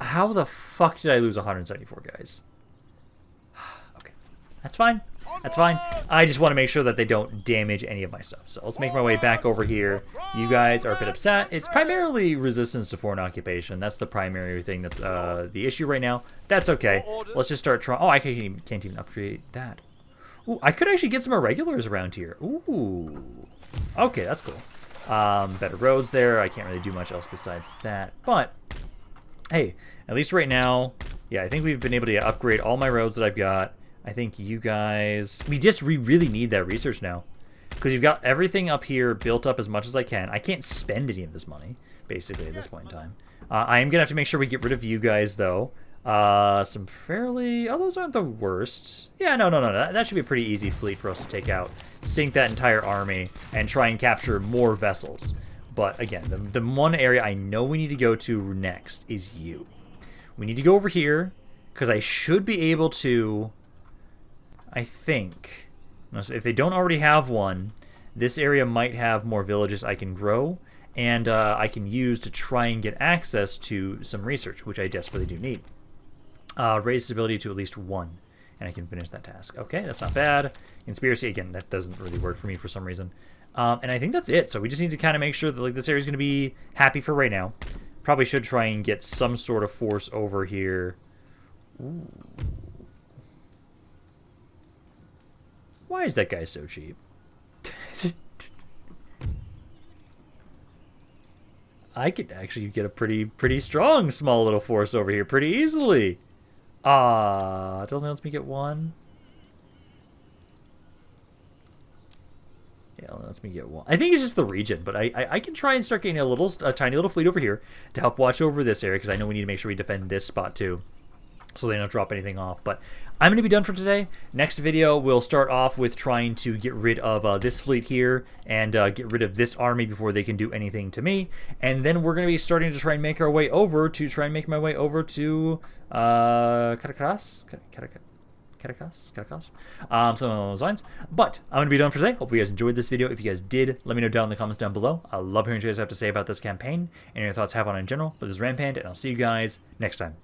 How the fuck did I lose 174 guys? Okay, that's fine. That's fine. I just want to make sure that they don't damage any of my stuff. So let's make my way back over here. You guys are a bit upset. It's primarily resistance to foreign occupation. That's the primary thing that's the issue right now. That's okay. Let's just start trying. Oh, I can't even upgrade that. Ooh, I could actually get some irregulars around here. Ooh. Okay, that's cool. Better roads there. I can't really do much else besides that. But hey, at least right now, yeah, I think we've been able to upgrade all my roads that I've got. I think you guys... We really need that research now. Because you've got everything up here built up as much as I can. I can't spend any of this money, basically, at this point in time. I am going to have to make sure we get rid of you guys, though. Some fairly... Oh, those aren't the worst. Yeah, no. That should be a pretty easy fleet for us to take out. Sink that entire army and try and capture more vessels. But again, the one area I know we need to go to next is you. We need to go over here, because I should be able to... I think, if they don't already have one, this area might have more villages I can grow, and I can use to try and get access to some research, which I desperately do need. Raise stability to at least 1, and I can finish that task. Okay, that's not bad. Conspiracy, again, that doesn't really work for me for some reason. And I think that's it, so we just need to kind of make sure that like this area is going to be happy for right now. Probably should try and get some sort of force over here. Ooh. Why is that guy so cheap? I could actually get a pretty strong small little force over here pretty easily. It only lets me get 1. Yeah, it only lets me get 1. I think it's just the region, but I can try and start getting a tiny little fleet over here to help watch over this area, because I know we need to make sure we defend this spot too, so they don't drop anything off. But I'm going to be done for today. Next video, we'll start off with trying to get rid of this fleet here and get rid of this army before they can do anything to me. And then we're going to be starting to try and make our way over to Caracas? Some of those lines. But I'm going to be done for today. Hope you guys enjoyed this video. If you guys did, let me know down in the comments down below. I love hearing what you guys have to say about this campaign and your thoughts have on it in general. But this is Rampaned, and I'll see you guys next time.